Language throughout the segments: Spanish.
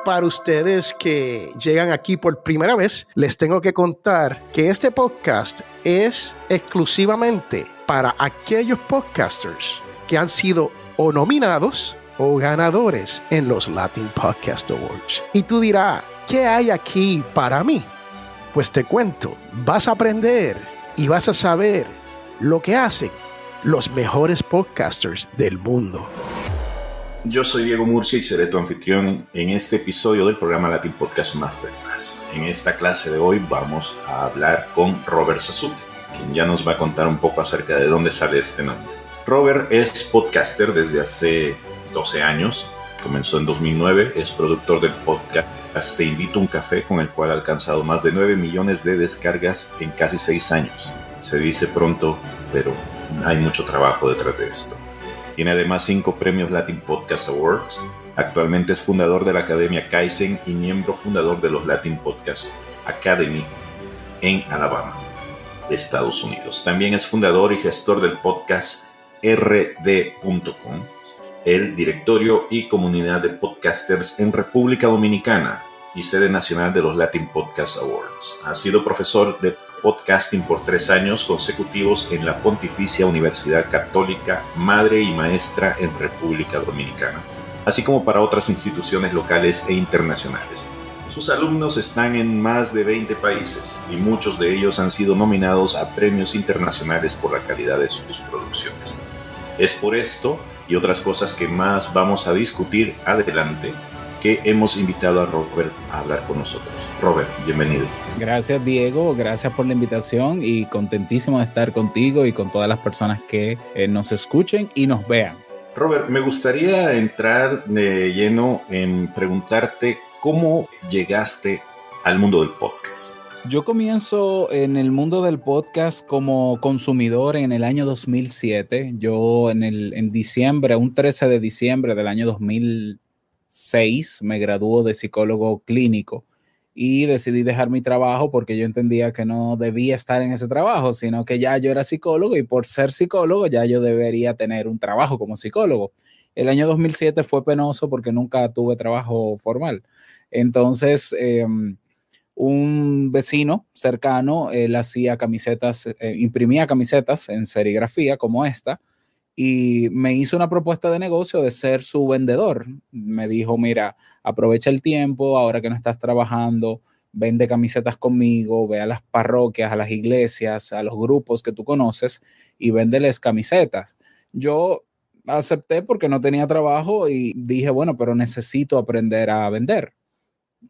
para ustedes que llegan aquí por primera vez, les tengo que contar que este podcast es exclusivamente para aquellos podcasters que han sido o nominados o ganadores en los Latin Podcast Awards. Y tú dirás, ¿qué hay aquí para mí? Pues te cuento, vas a aprender y vas a saber lo que hacen los mejores podcasters del mundo. Yo soy Diego Murcia y seré tu anfitrión en este episodio del programa Latin Podcast Masterclass. En esta clase de hoy vamos a hablar con Robert Sasuke, quien ya nos va a contar un poco acerca de dónde sale este nombre. Robert es podcaster desde hace 12 años, comenzó en 2009, es productor del podcast Te Invito a un Café, con el cual ha alcanzado más de 9 millones de descargas en casi 6 años. Se dice pronto, pero hay mucho trabajo detrás de esto. Tiene además 5 premios Latin Podcast Awards. Actualmente es fundador de la Academia Kaizen y miembro fundador de los Latin Podcast Academy en Alabama, Estados Unidos. También es fundador y gestor del podcast rd.com, el directorio y comunidad de podcasters en República Dominicana y sede nacional de los Latin Podcast Awards. Ha sido profesor de podcasting por 3 años consecutivos en la Pontificia Universidad Católica, madre y maestra en República Dominicana, así como para otras instituciones locales e internacionales. Sus alumnos están en más de 20 países y muchos de ellos han sido nominados a premios internacionales por la calidad de sus producciones. Es por esto y otras cosas que más vamos a discutir adelante que hemos invitado a Robert a hablar con nosotros. Robert, bienvenido. Gracias, Diego. Gracias por la invitación y contentísimo de estar contigo y con todas las personas que nos escuchen y nos vean. Robert, me gustaría entrar de lleno en preguntarte cómo llegaste al mundo del podcast. Yo comienzo en el mundo del podcast como consumidor en el año 2007. Yo en diciembre, un 13 de diciembre del año 2006, me graduó de psicólogo clínico y decidí dejar mi trabajo porque yo entendía que no debía estar en ese trabajo, sino que ya yo era psicólogo y por ser psicólogo ya yo debería tener un trabajo como psicólogo. El año 2007 fue penoso porque nunca tuve trabajo formal. Entonces, un vecino cercano, él hacía camisetas, imprimía camisetas en serigrafía como esta, y me hizo una propuesta de negocio de ser su vendedor. Me dijo, mira, aprovecha el tiempo, ahora que no estás trabajando, vende camisetas conmigo, ve a las parroquias, a las iglesias, a los grupos que tú conoces y véndeles camisetas. Yo acepté porque no tenía trabajo y dije, bueno, pero necesito aprender a vender.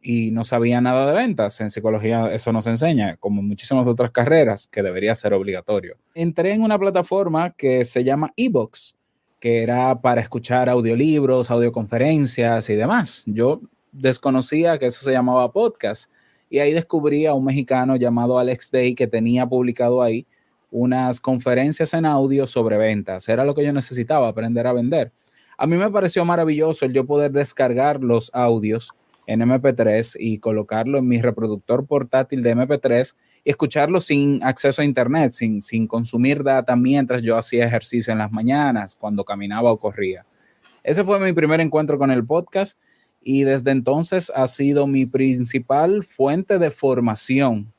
Y no sabía nada de ventas. En psicología eso no se enseña, como muchísimas otras carreras, que debería ser obligatorio. Entré en una plataforma que se llama eBooks, que era para escuchar audiolibros, audioconferencias y demás. Yo desconocía que eso se llamaba podcast y ahí descubrí a un mexicano llamado Alex Day que tenía publicado ahí unas conferencias en audio sobre ventas. Era lo que yo necesitaba, aprender a vender. A mí me pareció maravilloso el yo poder descargar los audios en MP3 y colocarlo en mi reproductor portátil de MP3 y escucharlo sin acceso a internet, sin consumir data mientras yo hacía ejercicio en las mañanas, cuando caminaba o corría. Ese fue mi primer encuentro con el podcast y desde entonces ha sido mi principal fuente de formación.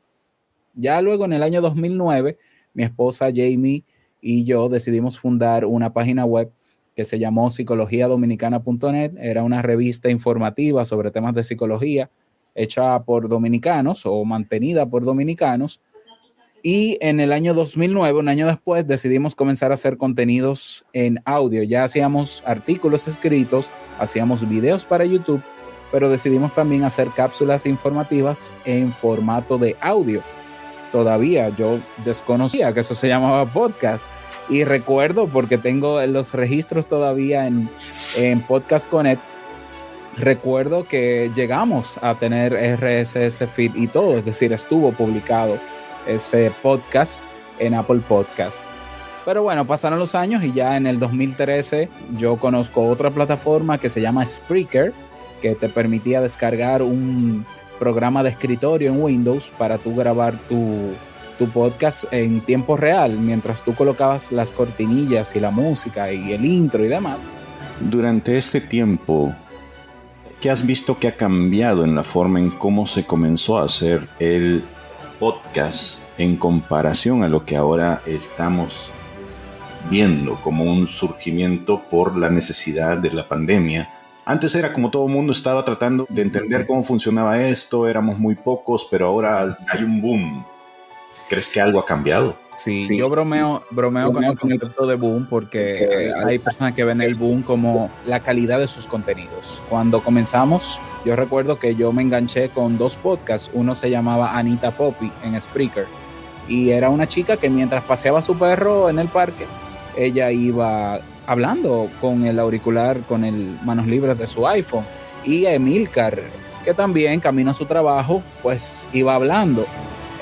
Ya luego en el año 2009, mi esposa Jamie y yo decidimos fundar una página web que se llamó psicologiadominicana.net. Era una revista informativa sobre temas de psicología hecha por dominicanos o mantenida por dominicanos. Y en el año 2009, un año después, decidimos comenzar a hacer contenidos en audio. Ya hacíamos artículos escritos, hacíamos videos para YouTube, pero decidimos también hacer cápsulas informativas en formato de audio. Todavía yo desconocía que eso se llamaba podcast. Y recuerdo, porque tengo los registros todavía en Podcast Connect, recuerdo que llegamos a tener RSS feed y todo, es decir, estuvo publicado ese podcast en Apple Podcast. Pero bueno, pasaron los años y ya en el 2013 yo conozco otra plataforma que se llama Spreaker, que te permitía descargar un programa de escritorio en Windows para tú grabar tu podcast en tiempo real, mientras tú colocabas las cortinillas y la música y el intro y demás. Durante este tiempo, ¿Qué has visto que ha cambiado en la forma en cómo se comenzó a hacer el podcast en comparación a lo que ahora estamos viendo como un surgimiento por la necesidad de la pandemia? Antes era como todo el mundo estaba tratando de entender cómo funcionaba esto, éramos muy pocos, pero ahora hay un boom. ¿Crees que algo ha cambiado? Sí, yo bromeo con el concepto de boom porque hay personas que ven el boom como la calidad de sus contenidos. Cuando comenzamos, yo recuerdo que yo me enganché con 2 podcasts. Uno se llamaba Anita Poppy en Spreaker y era una chica que mientras paseaba a su perro en el parque, ella iba hablando con el auricular, con el manos libres de su iPhone. Y Emilcar, que también camino a su trabajo, pues iba hablando.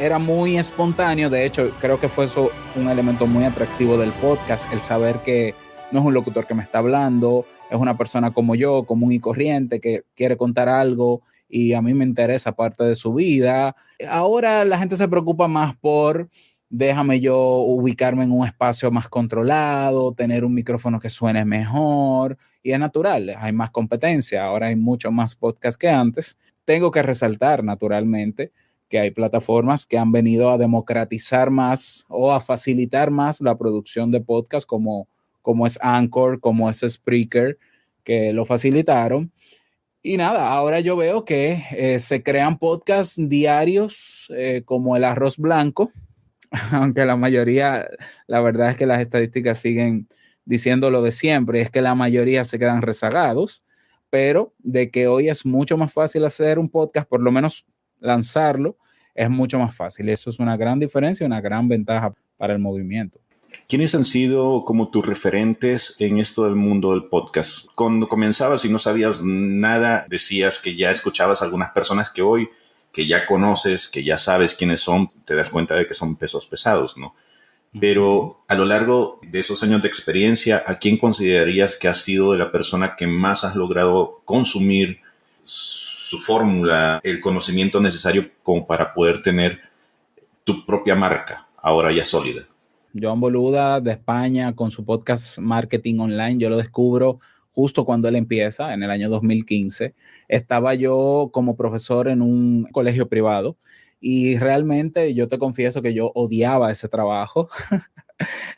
Era muy espontáneo. De hecho, creo que fue eso un elemento muy atractivo del podcast, el saber que no es un locutor que me está hablando, es una persona como yo, común y corriente, que quiere contar algo y a mí me interesa parte de su vida. Ahora la gente se preocupa más por déjame yo ubicarme en un espacio más controlado, tener un micrófono que suene mejor, y es natural, hay más competencia, ahora hay mucho más podcast que antes. Tengo que resaltar naturalmente que hay plataformas que han venido a democratizar más o a facilitar más la producción de podcast como es Anchor, como es Spreaker, que lo facilitaron. Y nada, ahora yo veo que se crean podcasts diarios como el arroz blanco, aunque la mayoría, la verdad es que las estadísticas siguen diciendo lo de siempre, es que la mayoría se quedan rezagados, pero de que hoy es mucho más fácil hacer un podcast, por lo menos lanzarlo, es mucho más fácil. Eso es una gran diferencia y una gran ventaja para el movimiento. ¿Quiénes han sido como tus referentes en esto del mundo del podcast? Cuando comenzabas y no sabías nada, decías que ya escuchabas a algunas personas que hoy, que ya conoces, que ya sabes quiénes son, te das cuenta de que son pesos pesados, ¿no? Pero a lo largo de esos años de experiencia, ¿a quién considerarías que has sido la persona que más has logrado consumir su fórmula, el conocimiento necesario como para poder tener tu propia marca, ahora ya sólida? Joan Boluda de España con su podcast Marketing Online, yo lo descubro justo cuando él empieza, en el año 2015. Estaba yo como profesor en un colegio privado y realmente yo te confieso que yo odiaba ese trabajo.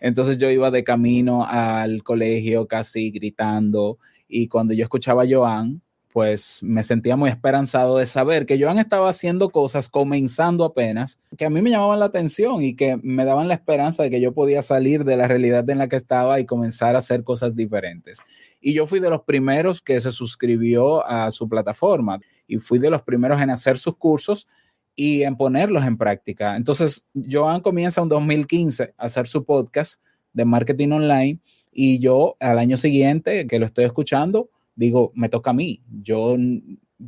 Entonces yo iba de camino al colegio casi gritando y cuando yo escuchaba a Joan, pues me sentía muy esperanzado de saber que Joan estaba haciendo cosas, comenzando apenas, que a mí me llamaban la atención y que me daban la esperanza de que yo podía salir de la realidad en la que estaba y comenzar a hacer cosas diferentes. Y yo fui de los primeros que se suscribió a su plataforma y fui de los primeros en hacer sus cursos y en ponerlos en práctica. Entonces, Joan comienza en 2015 a hacer su podcast de marketing online y yo al año siguiente que lo estoy escuchando, digo, me toca a mí. Yo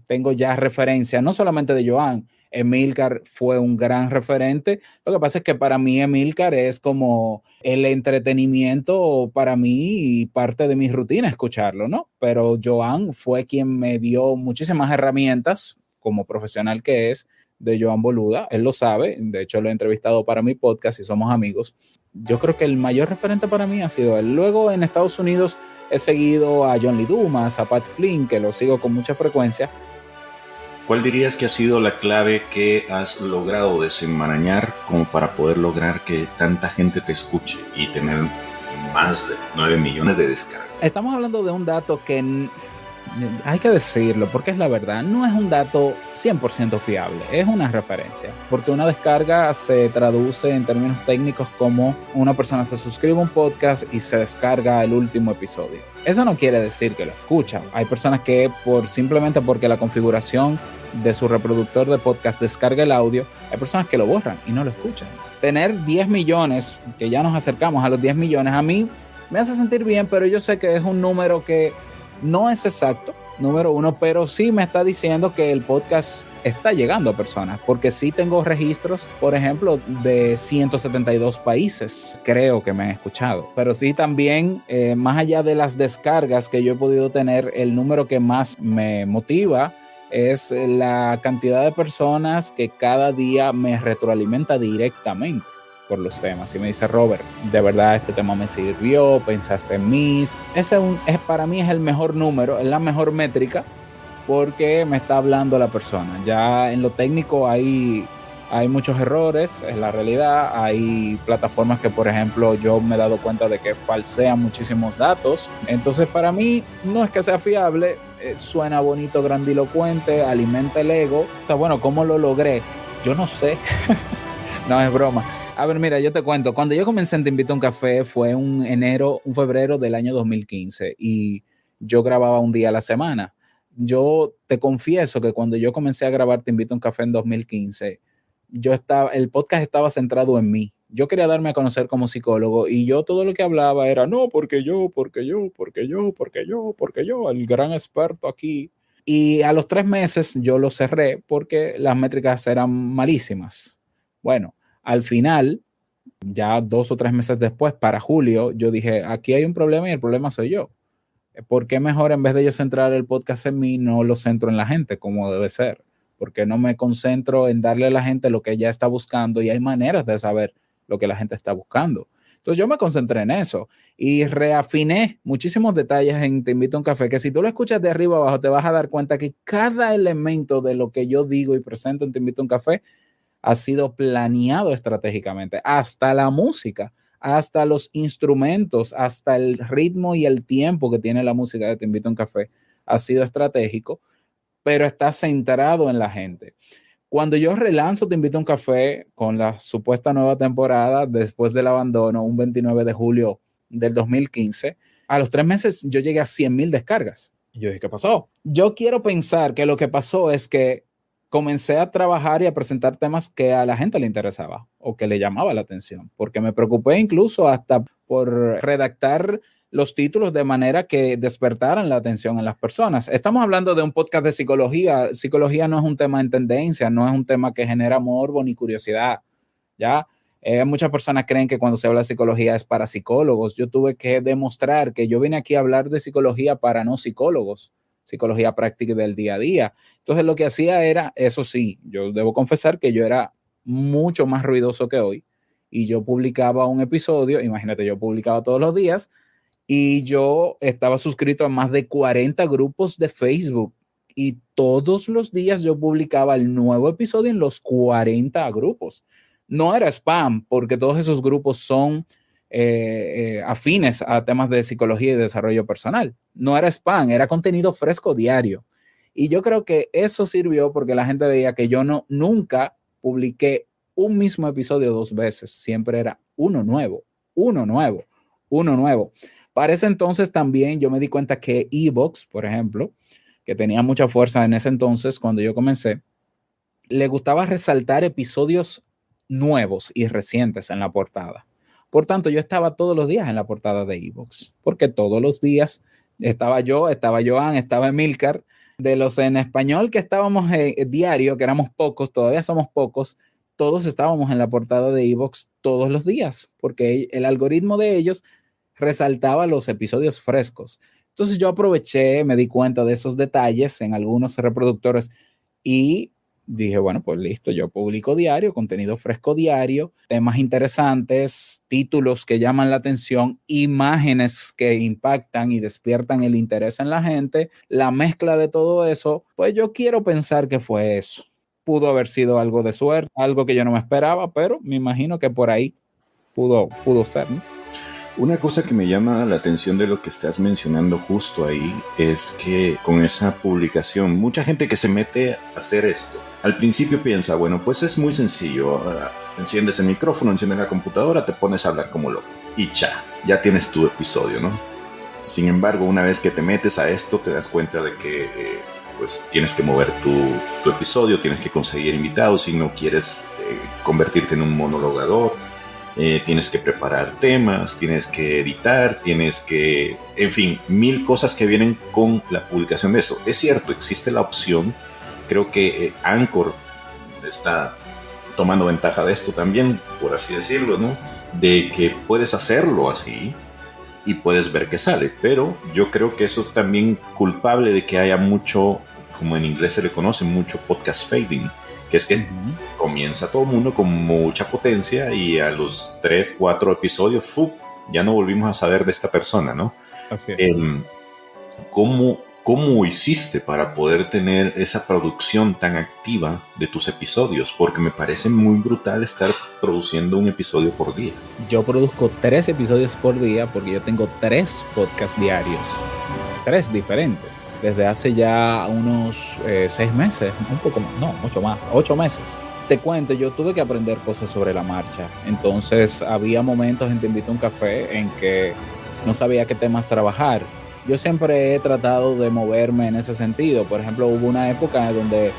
tengo ya referencia, no solamente de Joan. Emilcar fue un gran referente. Lo que pasa es que para mí Emilcar es como el entretenimiento para mí y parte de mi rutina escucharlo, ¿no? Pero Joan fue quien me dio muchísimas herramientas como profesional que es de Joan Boluda. Él lo sabe. De hecho, lo he entrevistado para mi podcast y somos amigos. Yo creo que el mayor referente para mí ha sido él. Luego en Estados Unidos he seguido a John Lee Dumas, a Pat Flynn, que lo sigo con mucha frecuencia. ¿Cuál dirías que ha sido la clave que has logrado desenmarañar como para poder lograr que tanta gente te escuche y tener más de 9 millones de descargas? Estamos hablando de un dato que hay que decirlo porque es la verdad, no es un dato 100% fiable, es una referencia, porque una descarga se traduce en términos técnicos como una persona se suscribe a un podcast y se descarga el último episodio. Eso no quiere decir que lo escuchan. Hay personas que simplemente porque la configuración de su reproductor de podcast descarga el audio, hay personas que lo borran y no lo escuchan. Tener 10 millones, que ya nos acercamos a los 10 millones, a mí me hace sentir bien, pero yo sé que es un número que no es exacto, número uno, pero sí me está diciendo que el podcast está llegando a personas, porque sí tengo registros, por ejemplo, de 172 países, creo que me han escuchado, pero sí también, más allá de las descargas que yo he podido tener, el número que más me motiva es la cantidad de personas que cada día me retroalimenta directamente por los temas y me dice, Robert, de verdad este tema me sirvió, pensaste en mí. Para mí es el mejor número, es la mejor métrica porque me está hablando la persona. Ya en lo técnico hay muchos errores, es la realidad. Hay plataformas que, por ejemplo, yo me he dado cuenta de que falsean muchísimos datos. Entonces, para mí, no es que sea fiable, suena bonito, grandilocuente, alimenta el ego. Está bueno, ¿cómo lo logré? Yo no sé. No, es broma. A ver, mira, yo te cuento. Cuando yo comencé en Te Invito a un Café fue un febrero del año 2015 y yo grababa un día a la semana. Yo te confieso que cuando yo comencé a grabar Te Invito a un Café en 2015, el podcast estaba centrado en mí. Yo quería darme a conocer como psicólogo y yo todo lo que hablaba era, no, porque yo, el gran experto aquí. Y a los 3 meses yo lo cerré porque las métricas eran malísimas. Bueno, al final, ya 2 o 3 meses después, para julio, yo dije, aquí hay un problema y el problema soy yo. ¿Por qué mejor en vez de yo centrar el podcast en mí, no lo centro en la gente como debe ser? Porque no me concentro en darle a la gente lo que ella está buscando y hay maneras de saber lo que la gente está buscando. Entonces yo me concentré en eso y reafiné muchísimos detalles en Te Invito a un Café, que si tú lo escuchas de arriba abajo te vas a dar cuenta que cada elemento de lo que yo digo y presento en Te Invito a un Café ha sido planeado estratégicamente, hasta la música, hasta los instrumentos, hasta el ritmo y el tiempo que tiene la música de Te Invito a un Café ha sido estratégico, pero está centrado en la gente. Cuando yo relanzo Te Invito a un Café con la supuesta nueva temporada después del abandono, un 29 de julio del 2015, a los 3 meses yo llegué a 100,000 descargas. Y yo dije, ¿qué pasó? Yo quiero pensar que lo que pasó es que comencé a trabajar y a presentar temas que a la gente le interesaba o que le llamaba la atención, porque me preocupé incluso hasta por redactar los títulos de manera que despertaran la atención en las personas. Estamos hablando de un podcast de psicología. Psicología no es un tema en tendencia, no es un tema que genera morbo ni curiosidad, ¿ya? Muchas personas creen que cuando se habla de psicología es para psicólogos. Yo tuve que demostrar que yo vine aquí a hablar de psicología para no psicólogos, psicología práctica del día a día. Entonces lo que hacía era, eso sí, yo debo confesar que yo era mucho más ruidoso que hoy y yo publicaba un episodio, imagínate, yo publicaba todos los días y yo estaba suscrito a más de 40 grupos de Facebook y todos los días yo publicaba el nuevo episodio en los 40 grupos. No era spam porque todos esos grupos son afines a temas de psicología y desarrollo personal. No era spam, era contenido fresco diario. Y yo creo que eso sirvió porque la gente veía que yo nunca publiqué un mismo episodio 2 veces. Siempre era uno nuevo. Para ese entonces también yo me di cuenta que iVoox, por ejemplo, que tenía mucha fuerza en ese entonces cuando yo comencé, le gustaba resaltar episodios nuevos y recientes en la portada. Por tanto, yo estaba todos los días en la portada de iVoox, porque todos los días estaba yo, estaba Joan, estaba Emilcar, de los en español que estábamos diario, que éramos pocos, todavía somos pocos, todos estábamos en la portada de iVoox todos los días, porque el algoritmo de ellos resaltaba los episodios frescos. Entonces yo aproveché, me di cuenta de esos detalles en algunos reproductores y dije, bueno, pues listo, yo publico diario, contenido fresco diario, temas interesantes, títulos que llaman la atención, imágenes que impactan y despiertan el interés en la gente, la mezcla de todo eso, pues yo quiero pensar que fue eso. Pudo haber sido algo de suerte, algo que yo no me esperaba, pero me imagino que por ahí pudo ser, ¿no? Una cosa que me llama la atención de lo que estás mencionando justo ahí es que con esa publicación, mucha gente que se mete a hacer esto, al principio piensa, bueno, pues es muy sencillo, enciendes el micrófono, enciendes la computadora, te pones a hablar como loco y ya tienes tu episodio, ¿no? Sin embargo, una vez que te metes a esto, te das cuenta de que pues tienes que mover tu episodio, tienes que conseguir invitados si no quieres convertirte en un monologador. Tienes que preparar temas, tienes que editar, tienes que, en fin, 1000 cosas que vienen con la publicación de eso. Es cierto, existe la opción, creo que Anchor está tomando ventaja de esto también, por así decirlo, ¿no? De que puedes hacerlo así y puedes ver qué sale, pero yo creo que eso es también culpable de que haya mucho, como en inglés se le conoce, mucho podcast fading, que es que comienza todo el mundo con mucha potencia y a los 3, 4 episodios, ya no volvimos a saber de esta persona, ¿no? Así es. ¿Cómo ¿Cómo hiciste para poder tener esa producción tan activa de tus episodios? Porque me parece muy brutal estar produciendo un episodio por día. Yo produzco 3 episodios por día porque yo tengo 3 podcasts diarios, 3 diferentes, desde hace ya unos 6 meses, un poco más, no, mucho más, 8 meses. Te cuento, yo tuve que aprender cosas sobre la marcha, entonces había momentos en Te Invito a un Café en que no sabía qué temas trabajar. Yo siempre he tratado de moverme en ese sentido. Por ejemplo, hubo una época donde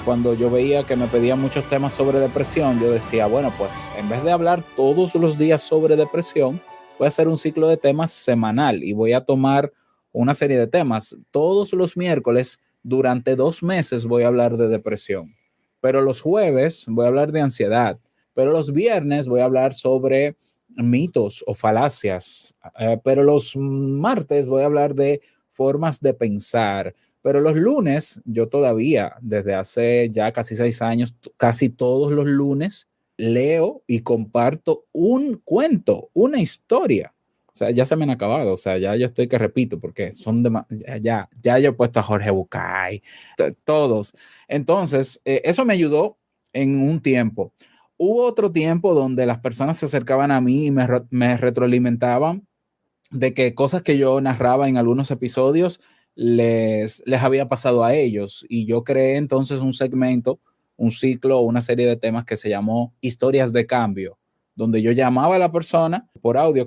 cuando yo veía que me pedían muchos temas sobre depresión, yo decía, bueno, pues en vez de hablar todos los días sobre depresión, voy a hacer un ciclo de temas semanal y voy a tomar una serie de temas. Todos los miércoles, durante 2 meses, voy a hablar de depresión. Pero los jueves voy a hablar de ansiedad. Pero los viernes voy a hablar sobre mitos o falacias, pero los martes voy a hablar de formas de pensar, pero los lunes, yo todavía, desde hace ya casi 6 años, casi todos los lunes, leo y comparto un cuento, una historia. O sea, ya se me han acabado, o sea, ya yo estoy que repito, porque son ya yo he puesto a Jorge Bucay, todos. Entonces, eso me ayudó en un tiempo. Hubo otro tiempo donde las personas se acercaban a mí y me retroalimentaban de que cosas que yo narraba en algunos episodios les había pasado a ellos. Y yo creé entonces un segmento, un ciclo, una serie de temas que se llamó Historias de Cambio, donde yo llamaba a la persona por audio,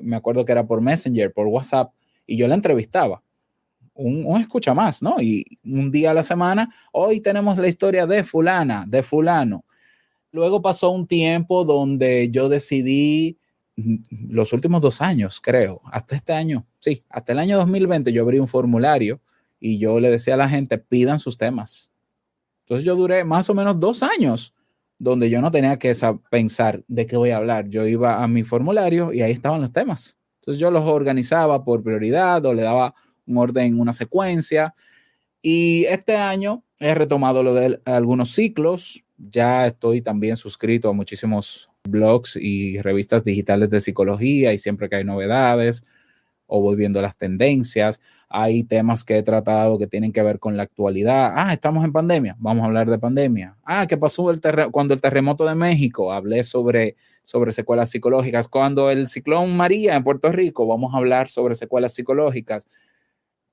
me acuerdo que era por Messenger, por WhatsApp, y yo la entrevistaba. Un escucha más, ¿no? Y un día a la semana, hoy tenemos la historia de fulana, de fulano. Luego pasó un tiempo donde yo decidí, los últimos 2 años, creo, hasta este año, sí, hasta el año 2020 yo abrí un formulario y yo le decía a la gente, pidan sus temas. Entonces yo duré más o menos 2 años donde yo no tenía que pensar de qué voy a hablar. Yo iba a mi formulario y ahí estaban los temas. Entonces yo los organizaba por prioridad o le daba un orden, una secuencia. Y este año he retomado lo de algunos ciclos. Ya estoy también suscrito a muchísimos blogs y revistas digitales de psicología y siempre que hay novedades o voy viendo las tendencias, hay temas que he tratado que tienen que ver con la actualidad. Estamos en pandemia, vamos a hablar de pandemia. ¿Qué pasó cuando el terremoto de México? Hablé sobre secuelas psicológicas. Cuando el ciclón María en Puerto Rico, vamos a hablar sobre secuelas psicológicas.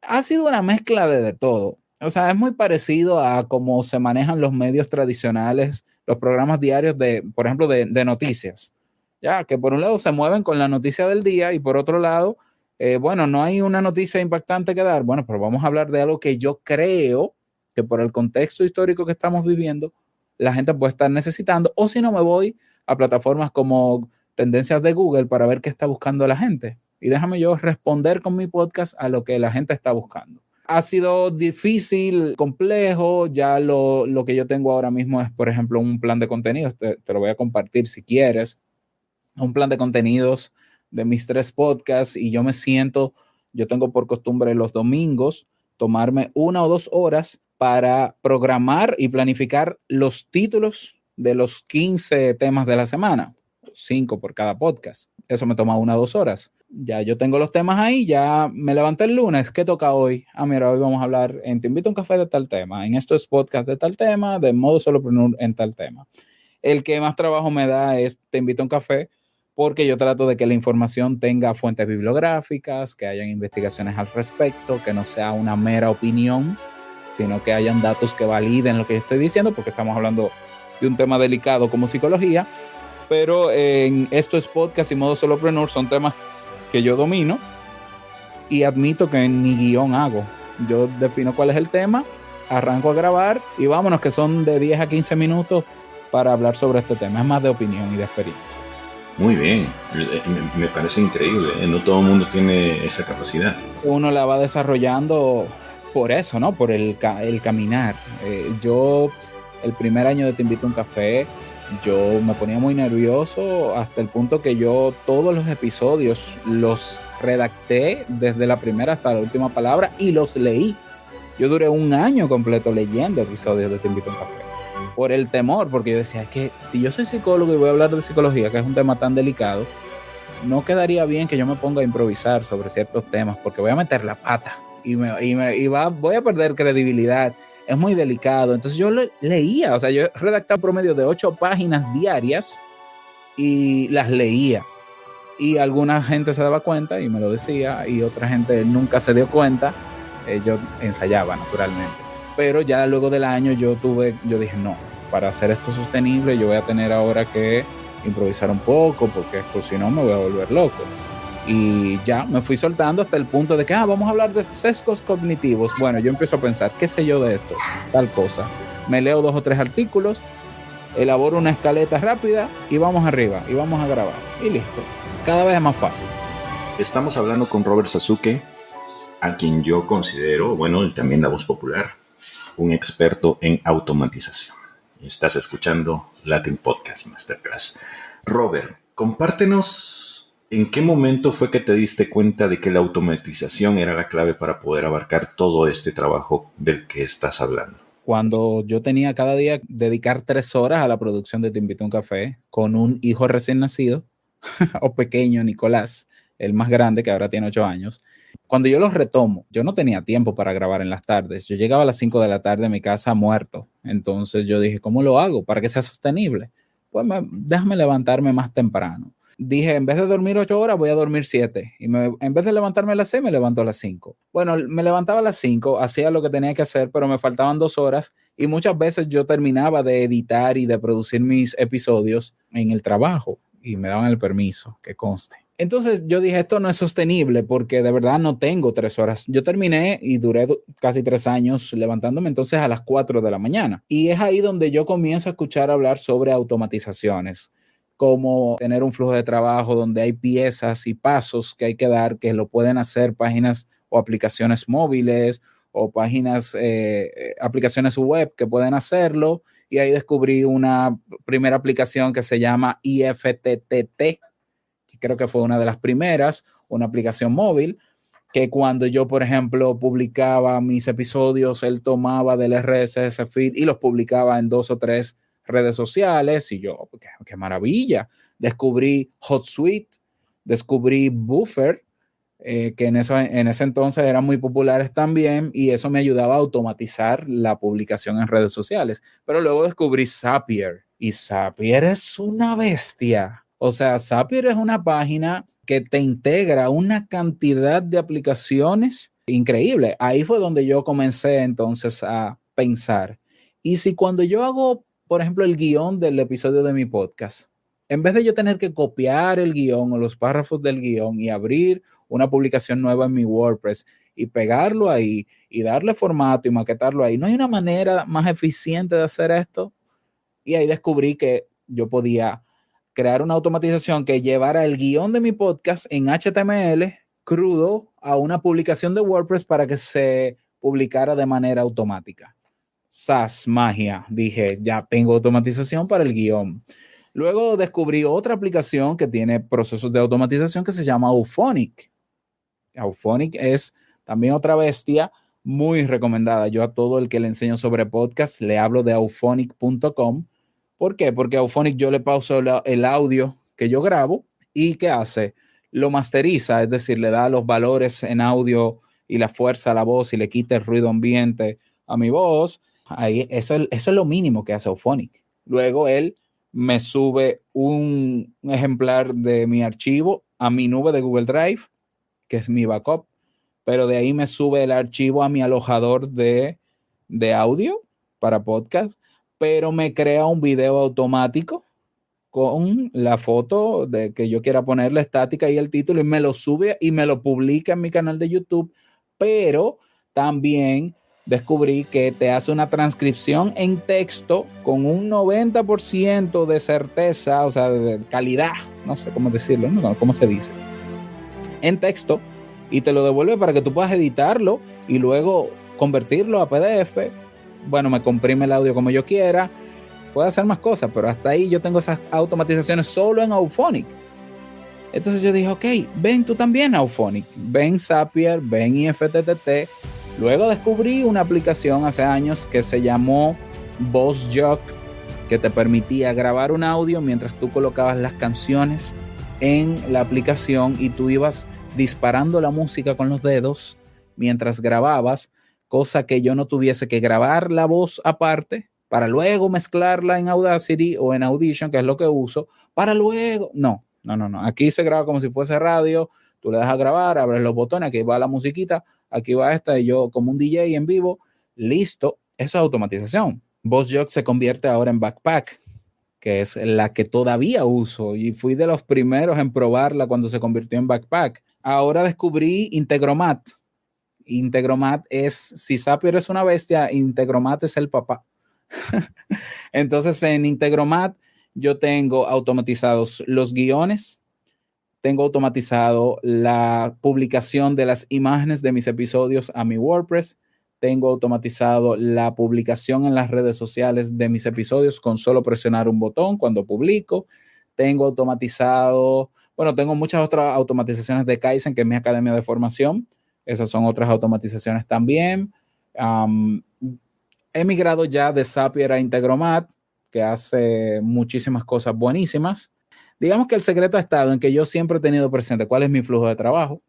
Ha sido una mezcla de todo. O sea, es muy parecido a cómo se manejan los medios tradicionales, los programas diarios por ejemplo, de noticias. Ya, que por un lado se mueven con la noticia del día y por otro lado, no hay una noticia impactante que dar. Bueno, pero vamos a hablar de algo que yo creo que por el contexto histórico que estamos viviendo, la gente puede estar necesitando. O si no, me voy a plataformas como Tendencias de Google para ver qué está buscando la gente. Y déjame yo responder con mi podcast a lo que la gente está buscando. Ha sido difícil, complejo. Ya lo que yo tengo ahora mismo es, por ejemplo, un plan de contenidos. Te lo voy a compartir si quieres. Un plan de contenidos de mis 3 podcasts y yo tengo por costumbre los domingos tomarme 1 o 2 horas para programar y planificar los títulos de los 15 temas de la semana, 5 por cada podcast. Eso me toma 1 o 2 horas. Ya yo tengo los temas ahí, ya me levanté el lunes. ¿Qué toca hoy? Mira, hoy vamos a hablar en Te Invito a un Café de tal tema, en Esto es Podcast de tal tema, de Modo Solopreneur en tal tema. El que más trabajo me da es Te Invito a un Café, porque yo trato de que la información tenga fuentes bibliográficas, que hayan investigaciones al respecto, que no sea una mera opinión, sino que hayan datos que validen lo que yo estoy diciendo, porque estamos hablando de un tema delicado como psicología, pero en Esto es Podcast y Modo Solopreneur son temas que yo domino y admito que ni guión hago. Yo defino cuál es el tema, arranco a grabar y vámonos, que son de 10 a 15 minutos para hablar sobre este tema. Es más de opinión y de experiencia. Muy bien, me parece increíble, no todo el mundo tiene esa capacidad. Uno la va desarrollando por eso, ¿no? Por el caminar. Yo, el primer año de Te Invito a un Café, yo me ponía muy nervioso hasta el punto que yo todos los episodios los redacté desde la primera hasta la última palabra y los leí. Yo duré 1 año completo leyendo episodios de Te Invito a un Café. Por el temor, porque yo decía, es que si yo soy psicólogo y voy a hablar de psicología, que es un tema tan delicado, no quedaría bien que yo me ponga a improvisar sobre ciertos temas, porque voy a meter la pata. voy a perder credibilidad. Es muy delicado. Entonces yo leía, o sea, yo redactaba un promedio de 8 páginas diarias y las leía. Y alguna gente se daba cuenta y me lo decía, y otra gente nunca se dio cuenta. Yo ensayaba, naturalmente. Pero ya luego del año yo dije, no, para hacer esto sostenible yo voy a tener ahora que improvisar un poco, porque esto si no me voy a volver loco. Y ya me fui soltando hasta el punto de que vamos a hablar de sesgos cognitivos. Bueno, yo empiezo a pensar, ¿qué sé yo de esto? Tal cosa. Me leo 2 o 3 artículos, elaboro una escaleta rápida y vamos arriba, y vamos a grabar. Y listo. Cada vez es más fácil. Estamos hablando con Robert Sasuke, a quien yo considero, bueno, también la voz popular, un experto en automatización. Estás escuchando Latin Podcast Masterclass. Robert, compártenos en qué momento fue que te diste cuenta de que la automatización era la clave para poder abarcar todo este trabajo del que estás hablando. Cuando yo tenía cada día dedicar 3 horas a la producción de Te Invito a un Café con un hijo recién nacido, o pequeño, Nicolás, el más grande, que ahora tiene 8 años. Cuando yo los retomo, yo no tenía tiempo para grabar en las tardes. Yo llegaba a las 5 de la tarde a mi casa muerto. Entonces yo dije, ¿cómo lo hago para que sea sostenible? Pues déjame levantarme más temprano. Dije, en vez de dormir 8 horas, voy a dormir 7. Y en vez de levantarme a las 6, me levanto a las 5. Bueno, me levantaba a las 5, hacía lo que tenía que hacer, pero me faltaban 2 horas. Y muchas veces yo terminaba de editar y de producir mis episodios en el trabajo. Y me daban el permiso, que conste. Entonces yo dije, esto no es sostenible porque de verdad no tengo 3 horas. Yo terminé y duré casi 3 años levantándome entonces a las 4 de la mañana. Y es ahí donde yo comienzo a escuchar hablar sobre automatizaciones, como tener un flujo de trabajo donde hay piezas y pasos que hay que dar, que lo pueden hacer páginas o aplicaciones móviles o aplicaciones web que pueden hacerlo. Y ahí descubrí una primera aplicación que se llama IFTTT, que creo que fue una de las primeras, una aplicación móvil, que cuando yo, por ejemplo, publicaba mis episodios, él tomaba del RSS feed y los publicaba en 2 o 3 redes sociales. Y yo, qué maravilla. Descubrí HotSuite, descubrí Buffer, que en ese entonces eran muy populares también, y eso me ayudaba a automatizar la publicación en redes sociales. Pero luego descubrí Zapier, y Zapier es una bestia. O sea, Zapier es una página que te integra una cantidad de aplicaciones increíble. Ahí fue donde yo comencé entonces a pensar, y si cuando yo hago, por ejemplo, el guión del episodio de mi podcast, en vez de yo tener que copiar el guión o los párrafos del guión y abrir una publicación nueva en mi WordPress y pegarlo ahí y darle formato y maquetarlo ahí, ¿no hay una manera más eficiente de hacer esto? Y ahí descubrí que yo podía crear una automatización que llevara el guión de mi podcast en HTML crudo a una publicación de WordPress para que se publicara de manera automática. ¡Sas! Magia. Dije, ya tengo automatización para el guión. Luego descubrí otra aplicación que tiene procesos de automatización que se llama Auphonic. Auphonic es también otra bestia muy recomendada. Yo a todo el que le enseño sobre podcast le hablo de auphonic.com. ¿Por qué? Porque Auphonic yo le pauso el audio que yo grabo y ¿qué hace? Lo masteriza, es decir, le da los valores en audio y la fuerza a la voz y le quita el ruido ambiente a mi voz. Ahí, eso es lo mínimo que hace Auphonic. Luego él me sube un ejemplar de mi archivo a mi nube de Google Drive, que es mi backup, pero de ahí me sube el archivo a mi alojador de audio para podcast, pero me crea un video automático con la foto de que yo quiera ponerle estática y el título, y me lo sube y me lo publica en mi canal de YouTube. Pero también descubrí que te hace una transcripción en texto con un 90% de certeza, o sea, de calidad, no sé cómo decirlo, no, ¿cómo se dice? En texto, y te lo devuelve para que tú puedas editarlo y luego convertirlo a PDF. Bueno, me comprime el audio como yo quiera, puedo hacer más cosas, pero hasta ahí yo tengo esas automatizaciones solo en Auphonic. Entonces yo dije, ok, ven tú también Auphonic, ven Zapier, ven IFTTT. Luego descubrí una aplicación hace años que se llamó VozJock, que te permitía grabar un audio mientras tú colocabas las canciones en la aplicación y tú ibas disparando la música con los dedos mientras grababas, cosa que yo no tuviese que grabar la voz aparte para luego mezclarla en Audacity o en Audition, que es lo que uso, para luego. No. Aquí se graba como si fuese radio. Tú le das a grabar, abres los botones, aquí va la musiquita, aquí va esta, y yo como un DJ en vivo, listo. Eso es automatización. VoiceJock se convierte ahora en Backpack, que es la que todavía uso, y fui de los primeros en probarla cuando se convirtió en Backpack. Ahora descubrí Integromat. Integromat es, si Zapier es una bestia, Integromat es el papá. Entonces en Integromat yo tengo automatizados los guiones, tengo automatizado la publicación de las imágenes de mis episodios a mi WordPress, tengo automatizado la publicación en las redes sociales de mis episodios con solo presionar un botón cuando publico, tengo automatizado, bueno, tengo muchas otras automatizaciones de Kaizen, que es mi academia de formación. Esas son otras automatizaciones también. He migrado ya de Zapier a Integromat, que hace muchísimas cosas buenísimas. Digamos que el secreto ha estado en que yo siempre he tenido presente cuál es mi flujo de trabajo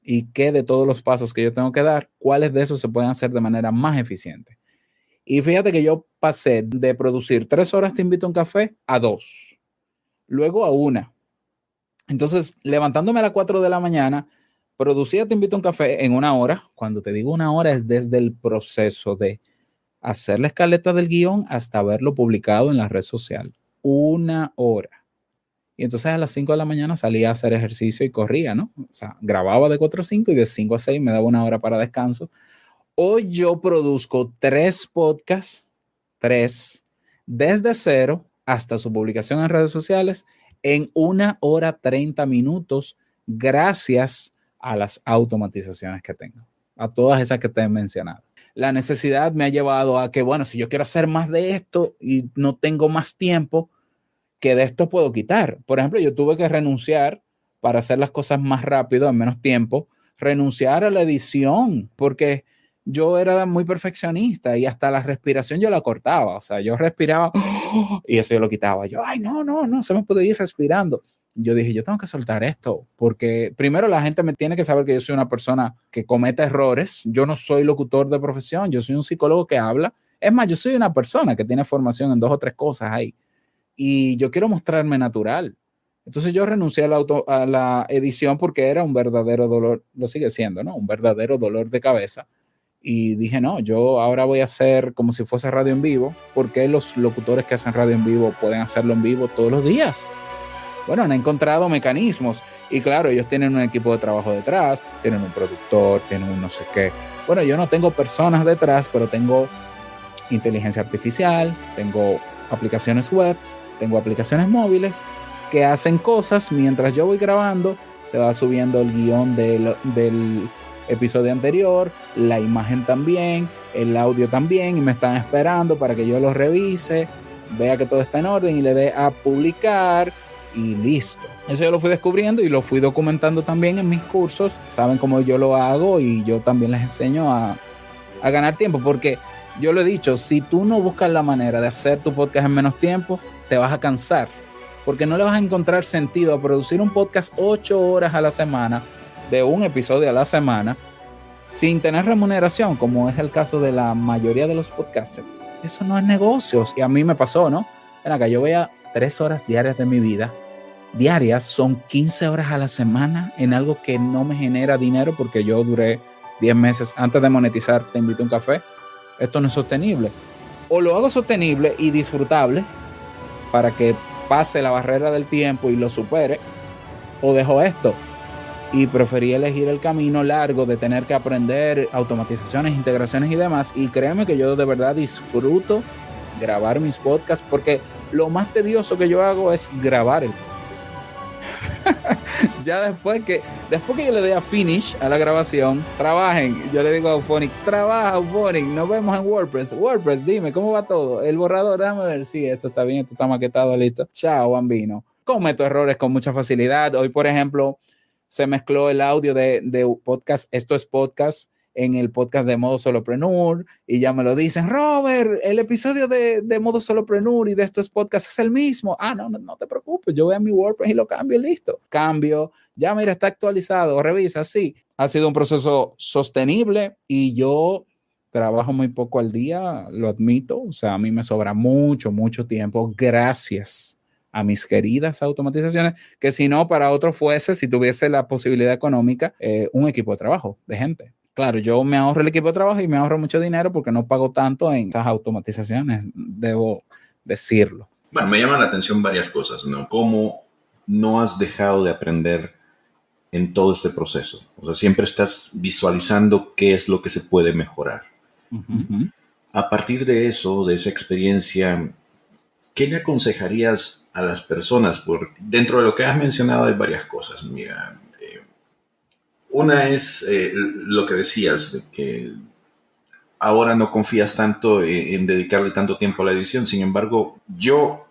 y qué de todos los pasos que yo tengo que dar, cuáles de esos se pueden hacer de manera más eficiente. Y fíjate que yo pasé de producir 3 horas Te Invito a un Café a 2, luego a 1. Entonces, levantándome a las 4 de la mañana, producía Te Invito a un Café en 1 hora. Cuando te digo 1 hora es desde el proceso de hacer la escaleta del guión hasta verlo publicado en la red social. 1 hora. Y entonces a las 5 de la mañana salía a hacer ejercicio y corría, ¿no? O sea, grababa de 4 a 5 y de 5 a 6 me daba 1 hora para descanso. Hoy yo produzco 3 podcasts, 3, desde cero hasta su publicación en redes sociales en 1 hora 30 minutos, gracias a las automatizaciones que tengo, a todas esas que te he mencionado. La necesidad me ha llevado a que, bueno, si yo quiero hacer más de esto y no tengo más tiempo, que de esto puedo quitar. Por ejemplo, yo tuve que renunciar para hacer las cosas más rápido, en menos tiempo, renunciar a la edición, porque yo era muy perfeccionista y hasta la respiración yo la cortaba. O sea, yo respiraba y eso yo lo quitaba. Yo, ay, no, se me puede ir respirando. Yo dije, yo tengo que soltar esto, porque primero la gente me tiene que saber que yo soy una persona que comete errores. Yo no soy locutor de profesión, yo soy un psicólogo que habla. Es más, yo soy una persona que tiene formación en 2 o 3 cosas ahí. Y yo quiero mostrarme natural. Entonces yo renuncié a la edición porque era un verdadero dolor, lo sigue siendo, ¿no? Un verdadero dolor de cabeza. Y dije, no, yo ahora voy a hacer como si fuese radio en vivo, porque los locutores que hacen radio en vivo pueden hacerlo en vivo todos los días. Bueno, han encontrado mecanismos y claro, ellos tienen un equipo de trabajo detrás, tienen un productor, tienen un no sé qué. Bueno, yo no tengo personas detrás, pero tengo inteligencia artificial, tengo aplicaciones web, tengo aplicaciones móviles que hacen cosas mientras yo voy grabando. Se va subiendo el guión del episodio anterior, la imagen también, el audio también, y me están esperando para que yo lo revise, vea que todo está en orden y le dé a publicar y listo. Eso yo lo fui descubriendo y lo fui documentando también en mis cursos. Saben cómo yo lo hago y yo también les enseño a ganar tiempo, porque yo lo he dicho, si tú no buscas la manera de hacer tu podcast en menos tiempo, te vas a cansar, porque no le vas a encontrar sentido a producir un podcast 8 horas a la semana, de un episodio a la semana, sin tener remuneración, como es el caso de la mayoría de los podcasters. Eso no es negocios. Y a mí me pasó, ¿no? Ven acá, yo veía 3 horas diarias de mi vida. Diarias son 15 horas a la semana en algo que no me genera dinero, porque yo duré 10 meses antes de monetizar Te Invito a un Café. Esto no es sostenible. O lo hago sostenible y disfrutable para que pase la barrera del tiempo y lo supere, o dejo esto. Y preferí elegir el camino largo de tener que aprender automatizaciones, integraciones y demás. Y créeme que yo de verdad disfruto grabar mis podcasts, porque lo más tedioso que yo hago es grabar el podcast. Ya después que yo le dé a finish a la grabación, trabajen. Yo le digo a Auphonic, trabaja Auphonic, nos vemos en WordPress. WordPress, dime, ¿cómo va todo? El borrador, déjame ver, sí, esto está bien, esto está maquetado, listo. Chao, bambino. Cometo errores con mucha facilidad. Hoy, por ejemplo, se mezcló el audio de podcast, esto es podcast, en el podcast de Modo Solopreneur y ya me lo dicen, Robert, el episodio de Modo Solopreneur y de estos podcasts es el mismo. No te preocupes, yo voy a mi WordPress y lo cambio y listo. Cambio, ya mira, está actualizado, revisa, sí. Ha sido un proceso sostenible y yo trabajo muy poco al día, lo admito. O sea, a mí me sobra mucho tiempo gracias a mis queridas automatizaciones, que si no, para otro fuese, si tuviese la posibilidad económica, un equipo de trabajo de gente. Claro, yo me ahorro el equipo de trabajo y me ahorro mucho dinero porque no pago tanto en esas automatizaciones, debo decirlo. Bueno, me llaman la atención varias cosas, ¿no? ¿Cómo no has dejado de aprender en todo este proceso? O sea, siempre estás visualizando qué es lo que se puede mejorar. Uh-huh. A partir de eso, de esa experiencia, ¿qué le aconsejarías a las personas? Porque dentro de lo que has mencionado hay varias cosas. Mira, una es lo que decías, de que ahora no confías tanto en dedicarle tanto tiempo a la edición. Sin embargo, yo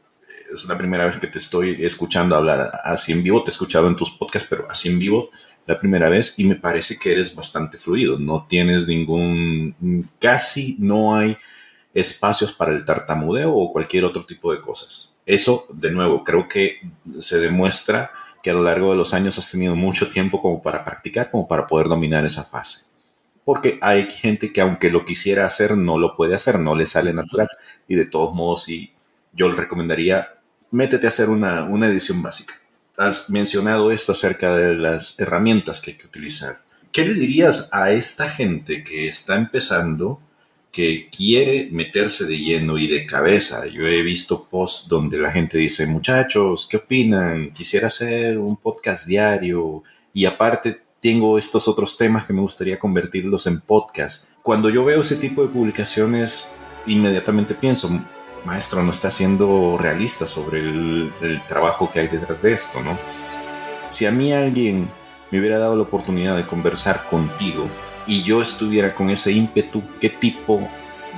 es la primera vez que te estoy escuchando hablar así en vivo. Te he escuchado en tus podcasts, pero así en vivo la primera vez y me parece que eres bastante fluido. No tienes casi no hay espacios para el tartamudeo o cualquier otro tipo de cosas. Eso, de nuevo, creo que se demuestra que a lo largo de los años has tenido mucho tiempo como para practicar, como para poder dominar esa fase. Porque hay gente que aunque lo quisiera hacer, no lo puede hacer, no le sale natural. Y de todos modos, sí, yo le recomendaría, métete a hacer una edición básica. Has mencionado esto acerca de las herramientas que hay que utilizar. ¿Qué le dirías a esta gente que está empezando, que quiere meterse de lleno y de cabeza? Yo he visto posts donde la gente dice, muchachos, ¿qué opinan? Quisiera hacer un podcast diario y aparte tengo estos otros temas que me gustaría convertirlos en podcast. Cuando yo veo ese tipo de publicaciones, inmediatamente pienso, maestro, no está siendo realista sobre el trabajo que hay detrás de esto, ¿no? Si a mí alguien me hubiera dado la oportunidad de conversar contigo y yo estuviera con ese ímpetu, ¿qué tipo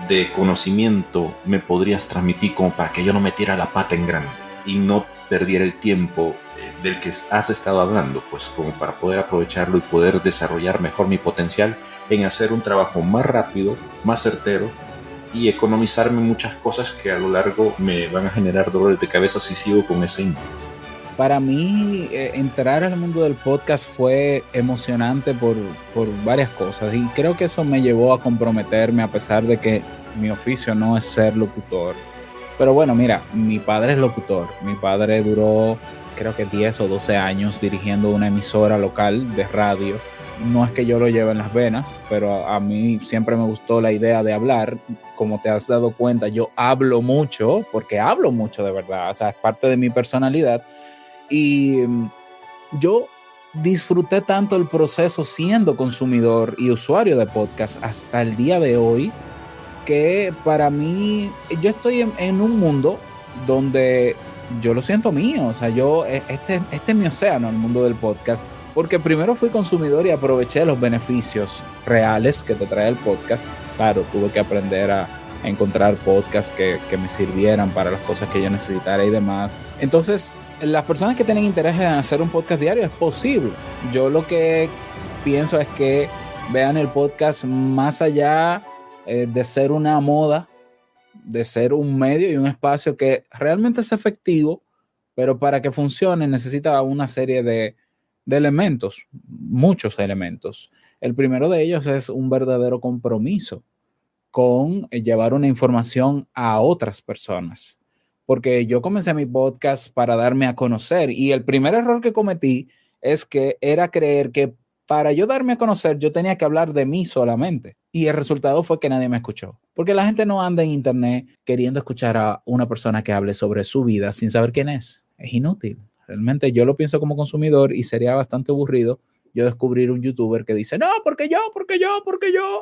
de conocimiento me podrías transmitir como para que yo no metiera la pata en grande y no perdiera el tiempo del que has estado hablando, pues como para poder aprovecharlo y poder desarrollar mejor mi potencial en hacer un trabajo más rápido, más certero y economizarme muchas cosas que a lo largo me van a generar dolores de cabeza si sigo con ese ímpetu? Para mí, entrar al mundo del podcast fue emocionante por varias cosas y creo que eso me llevó a comprometerme a pesar de que mi oficio no es ser locutor. Pero bueno, mira, mi padre es locutor. Mi padre duró creo que 10 o 12 años dirigiendo una emisora local de radio. No es que yo lo lleve en las venas, pero a mí siempre me gustó la idea de hablar. Como te has dado cuenta, yo hablo mucho, porque hablo mucho de verdad. O sea, es parte de mi personalidad. Y yo disfruté tanto el proceso siendo consumidor y usuario de podcast hasta el día de hoy, que para mí, yo estoy en un mundo donde yo lo siento mío. O sea, este es mi océano, el mundo del podcast, porque primero fui consumidor y aproveché los beneficios reales que te trae el podcast. Claro, tuve que aprender a encontrar podcasts que me sirvieran para las cosas que yo necesitara y demás. Entonces, las personas que tienen interés en hacer un podcast diario es posible. Yo lo que pienso es que vean el podcast más allá de ser una moda, de ser un medio y un espacio que realmente es efectivo, pero para que funcione necesita una serie de elementos, muchos elementos. El primero de ellos es un verdadero compromiso con llevar una información a otras personas. Porque yo comencé mi podcast para darme a conocer y el primer error que cometí es que era creer que para yo darme a conocer yo tenía que hablar de mí solamente y el resultado fue que nadie me escuchó. Porque la gente no anda en internet queriendo escuchar a una persona que hable sobre su vida sin saber quién es. Es inútil. Realmente yo lo pienso como consumidor y sería bastante aburrido yo descubrir un youtuber que dice, no, porque yo.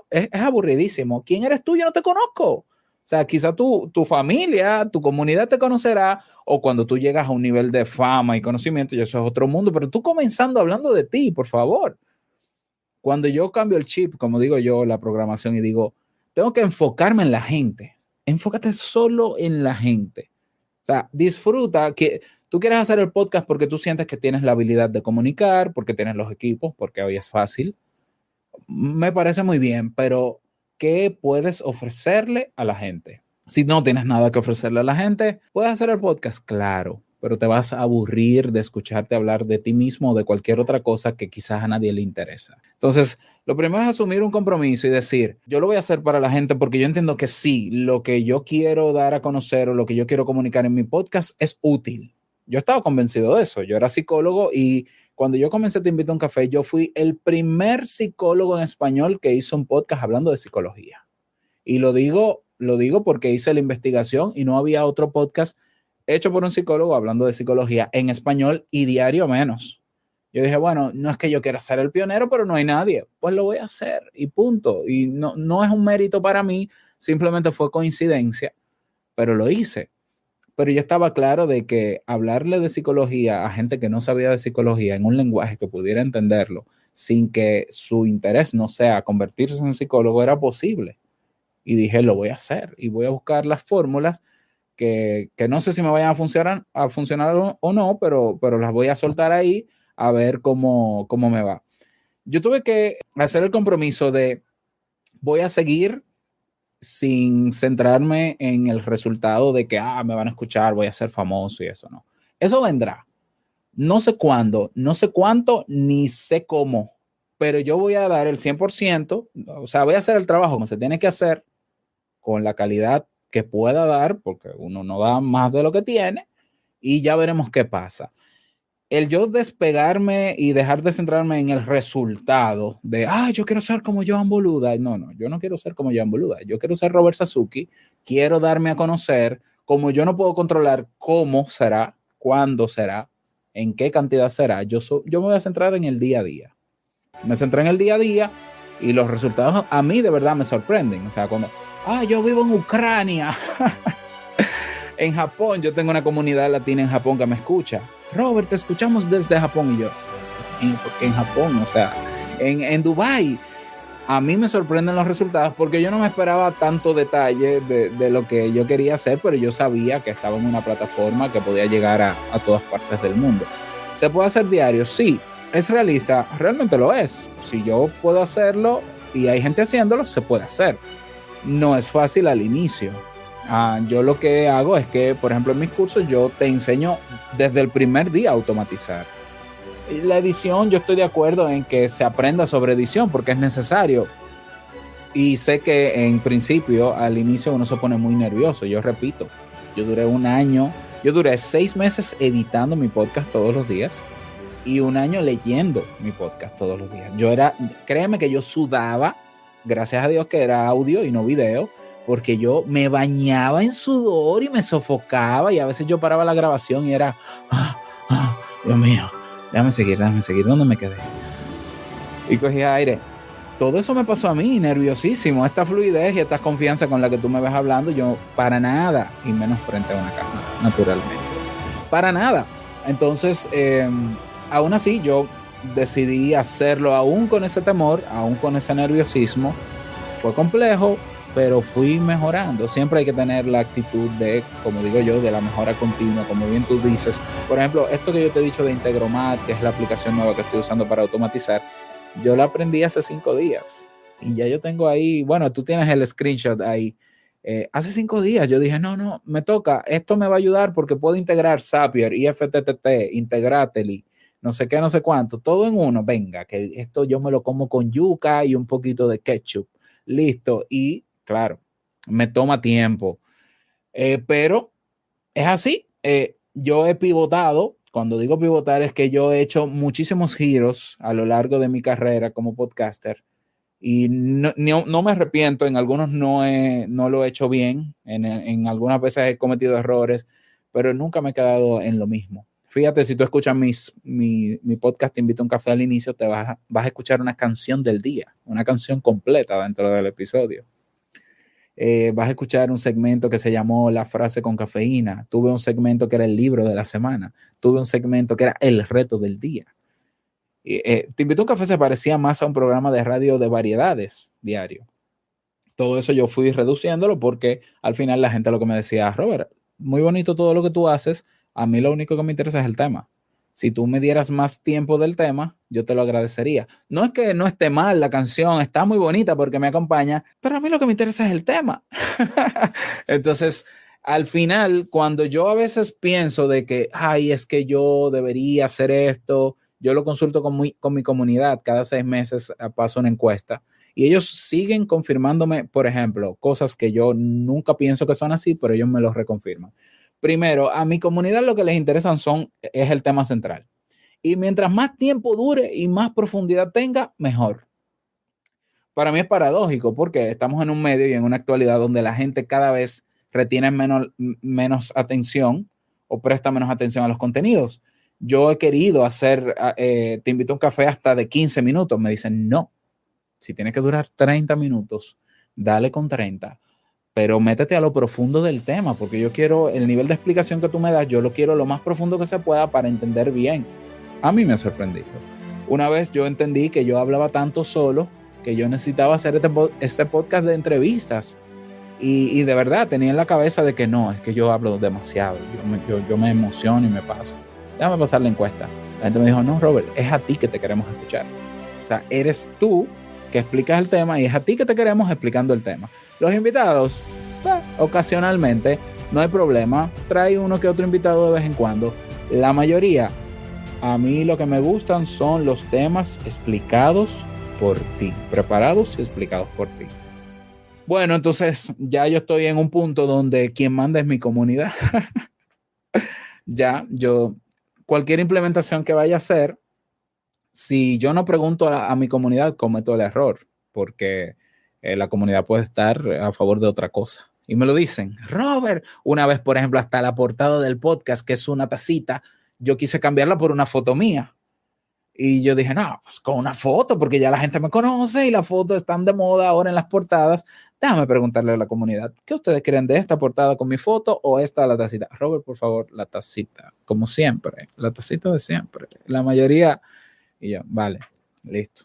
Es aburridísimo. ¿Quién eres tú? Yo no te conozco. O sea, quizá tu familia, tu comunidad te conocerá, o cuando tú llegas a un nivel de fama y conocimiento, y eso es otro mundo, pero tú comenzando hablando de ti, por favor. Cuando yo cambio el chip, como digo yo, la programación, y digo, tengo que enfocarme en la gente. Enfócate solo en la gente. O sea, disfruta que tú quieres hacer el podcast porque tú sientes que tienes la habilidad de comunicar, porque tienes los equipos, porque hoy es fácil. me parece muy bien, pero ¿qué puedes ofrecerle a la gente? Si no tienes nada que ofrecerle a la gente, ¿puedes hacer el podcast? Claro, pero te vas a aburrir de escucharte hablar de ti mismo o de cualquier otra cosa que quizás a nadie le interesa. Entonces, lo primero es asumir un compromiso y decir, yo lo voy a hacer para la gente porque yo entiendo que sí, lo que yo quiero dar a conocer o lo que yo quiero comunicar en mi podcast es útil. Yo estaba convencido de eso. Yo era psicólogo y cuando yo comencé Te Invito a un Café, yo fui el primer psicólogo en español que hizo un podcast hablando de psicología. Y lo digo porque hice la investigación y no había otro podcast hecho por un psicólogo hablando de psicología en español y diario menos. Yo dije, bueno, no es que yo quiera ser el pionero, pero no hay nadie. Pues lo voy a hacer y punto. Y no es un mérito para mí, simplemente fue coincidencia, pero lo hice. Pero yo estaba claro de que hablarle de psicología a gente que no sabía de psicología en un lenguaje que pudiera entenderlo sin que su interés no sea convertirse en psicólogo era posible. Y dije, lo voy a hacer y voy a buscar las fórmulas que no sé si me vayan a funcionar o no, pero las voy a soltar ahí a ver cómo me va. Yo tuve que hacer el compromiso de voy a seguir sin centrarme en el resultado de que me van a escuchar, voy a ser famoso y eso no. Eso vendrá. No sé cuándo, no sé cuánto, ni sé cómo, pero yo voy a dar el 100%, o sea, voy a hacer el trabajo como se tiene que hacer, con la calidad que pueda dar, porque uno no da más de lo que tiene, y ya veremos qué pasa. El yo despegarme y dejar de centrarme en el resultado de, yo quiero ser como Joan Boluda. No, yo no quiero ser como Joan Boluda. Yo quiero ser Robert Sasuki. Quiero darme a conocer. Como yo no puedo controlar cómo será, cuándo será, en qué cantidad será, yo me voy a centrar en el día a día. Me centré en el día a día y los resultados a mí de verdad me sorprenden. O sea, cuando, yo vivo en Ucrania. En Japón, yo tengo una comunidad latina en Japón que me escucha. Robert, te escuchamos desde Japón. Y yo, porque en Japón, o sea, en Dubái, a mí me sorprenden los resultados porque yo no me esperaba tanto detalle de lo que yo quería hacer, pero yo sabía que estaba en una plataforma que podía llegar a todas partes del mundo. ¿Se puede hacer diario? Sí. ¿Es realista? Realmente lo es. Si yo puedo hacerlo y hay gente haciéndolo, se puede hacer. No es fácil al inicio. Yo lo que hago es que, por ejemplo, en mis cursos yo te enseño desde el primer día a automatizar. Y la edición, yo estoy de acuerdo en que se aprenda sobre edición porque es necesario. Y sé que en principio, al inicio uno se pone muy nervioso. Yo repito, yo duré 6 meses editando mi podcast todos los días y 1 año leyendo mi podcast todos los días. Créeme que yo sudaba, gracias a Dios que era audio y no video, porque yo me bañaba en sudor y me sofocaba y a veces yo paraba la grabación y era, Dios mío, déjame seguir, ¿dónde me quedé? Y cogía aire. Todo eso me pasó a mí, nerviosísimo, esta fluidez y esta confianza con la que tú me ves hablando, yo para nada, y menos frente a una cámara, naturalmente, para nada. Entonces, aún así yo decidí hacerlo aún con ese temor, aún con ese nerviosismo. Fue complejo, pero fui mejorando. Siempre hay que tener la actitud de, como digo yo, de la mejora continua, como bien tú dices. Por ejemplo, esto que yo te he dicho de Integromat, que es la aplicación nueva que estoy usando para automatizar, yo la aprendí hace 5 días y ya yo tengo ahí, bueno, tú tienes el screenshot ahí. Hace 5 días yo dije, no, me toca, esto me va a ayudar porque puedo integrar Zapier, IFTTT, Integrately, no sé qué, no sé cuánto, todo en uno. Venga, que esto yo me lo como con yuca y un poquito de ketchup. Listo. Y claro, me toma tiempo, pero es así. Yo he pivotado. Cuando digo pivotar es que yo he hecho muchísimos giros a lo largo de mi carrera como podcaster y no me arrepiento. En algunos no lo he hecho bien, en algunas veces he cometido errores, pero nunca me he quedado en lo mismo. Fíjate, si tú escuchas mi podcast Te Invito a un Café al inicio, te vas a escuchar una canción del día, una canción completa dentro del episodio. Vas a escuchar un segmento que se llamó La Frase con Cafeína. Tuve un segmento que era el libro de la semana. Tuve un segmento que era el reto del día. Te Invito a un Café se parecía más a un programa de radio de variedades diario. Todo eso yo fui reduciéndolo porque al final la gente lo que me decía, Robert, muy bonito todo lo que tú haces, a mí lo único que me interesa es el tema. Si tú me dieras más tiempo del tema, yo te lo agradecería. No es que no esté mal la canción, está muy bonita porque me acompaña, pero a mí lo que me interesa es el tema. Entonces, al final, cuando yo a veces pienso de que, ay, es que yo debería hacer esto, yo lo consulto con mi comunidad, cada 6 meses paso una encuesta y ellos siguen confirmándome, por ejemplo, cosas que yo nunca pienso que son así, pero ellos me los reconfirman. Primero, a mi comunidad lo que les interesan es el tema central. Y mientras más tiempo dure y más profundidad tenga, mejor. Para mí es paradójico porque estamos en un medio y en una actualidad donde la gente cada vez retiene menos atención o presta menos atención a los contenidos. Yo he querido hacer, te invito a un café hasta de 15 minutos. Me dicen, no, si tiene que durar 30 minutos, dale con 30. Pero métete a lo profundo del tema, porque yo quiero, el nivel de explicación que tú me das, yo lo quiero lo más profundo que se pueda para entender bien. A mí me ha sorprendido. Una vez yo entendí que yo hablaba tanto solo que yo necesitaba hacer este podcast de entrevistas. Y de verdad tenía en la cabeza de que no, es que yo hablo demasiado. Yo me emociono y me paso. Déjame pasar la encuesta. La gente me dijo, no, Robert, es a ti que te queremos escuchar. O sea, eres tú que explicas el tema y es a ti que te queremos explicando el tema. Los invitados, ocasionalmente, no hay problema. Trae uno que otro invitado de vez en cuando. La mayoría, a mí lo que me gustan son los temas explicados por ti, preparados y explicados por ti. Bueno, entonces ya yo estoy en un punto donde quien manda es mi comunidad. Cualquier implementación que vaya a hacer, si yo no pregunto a mi comunidad, cometo el error, porque la comunidad puede estar a favor de otra cosa. Y me lo dicen, Robert, una vez, por ejemplo, hasta la portada del podcast, que es una tacita, yo quise cambiarla por una foto mía. Y yo dije, no, pues con una foto, porque ya la gente me conoce y las fotos están de moda ahora en las portadas. Déjame preguntarle a la comunidad, ¿qué ustedes creen de esta portada con mi foto o esta la tacita? Robert, por favor, la tacita, como siempre, la tacita de siempre. La mayoría, y yo, vale, listo.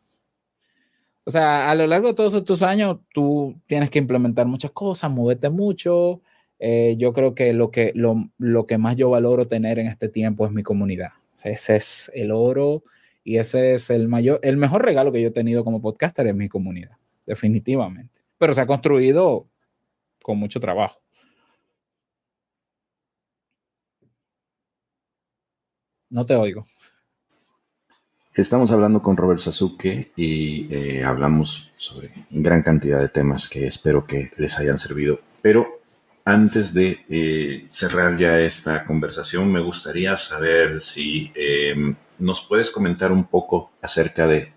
O sea, a lo largo de todos estos años, tú tienes que implementar muchas cosas, moverte mucho. Yo creo que lo que más yo valoro tener en este tiempo es mi comunidad. O sea, ese es el oro. Y ese es el mejor regalo que yo he tenido como podcaster en mi comunidad, definitivamente. Pero se ha construido con mucho trabajo. No te oigo. Estamos hablando con Robert Sasuke y hablamos sobre gran cantidad de temas que espero que les hayan servido. Pero antes de cerrar ya esta conversación, me gustaría saber si nos puedes comentar un poco acerca de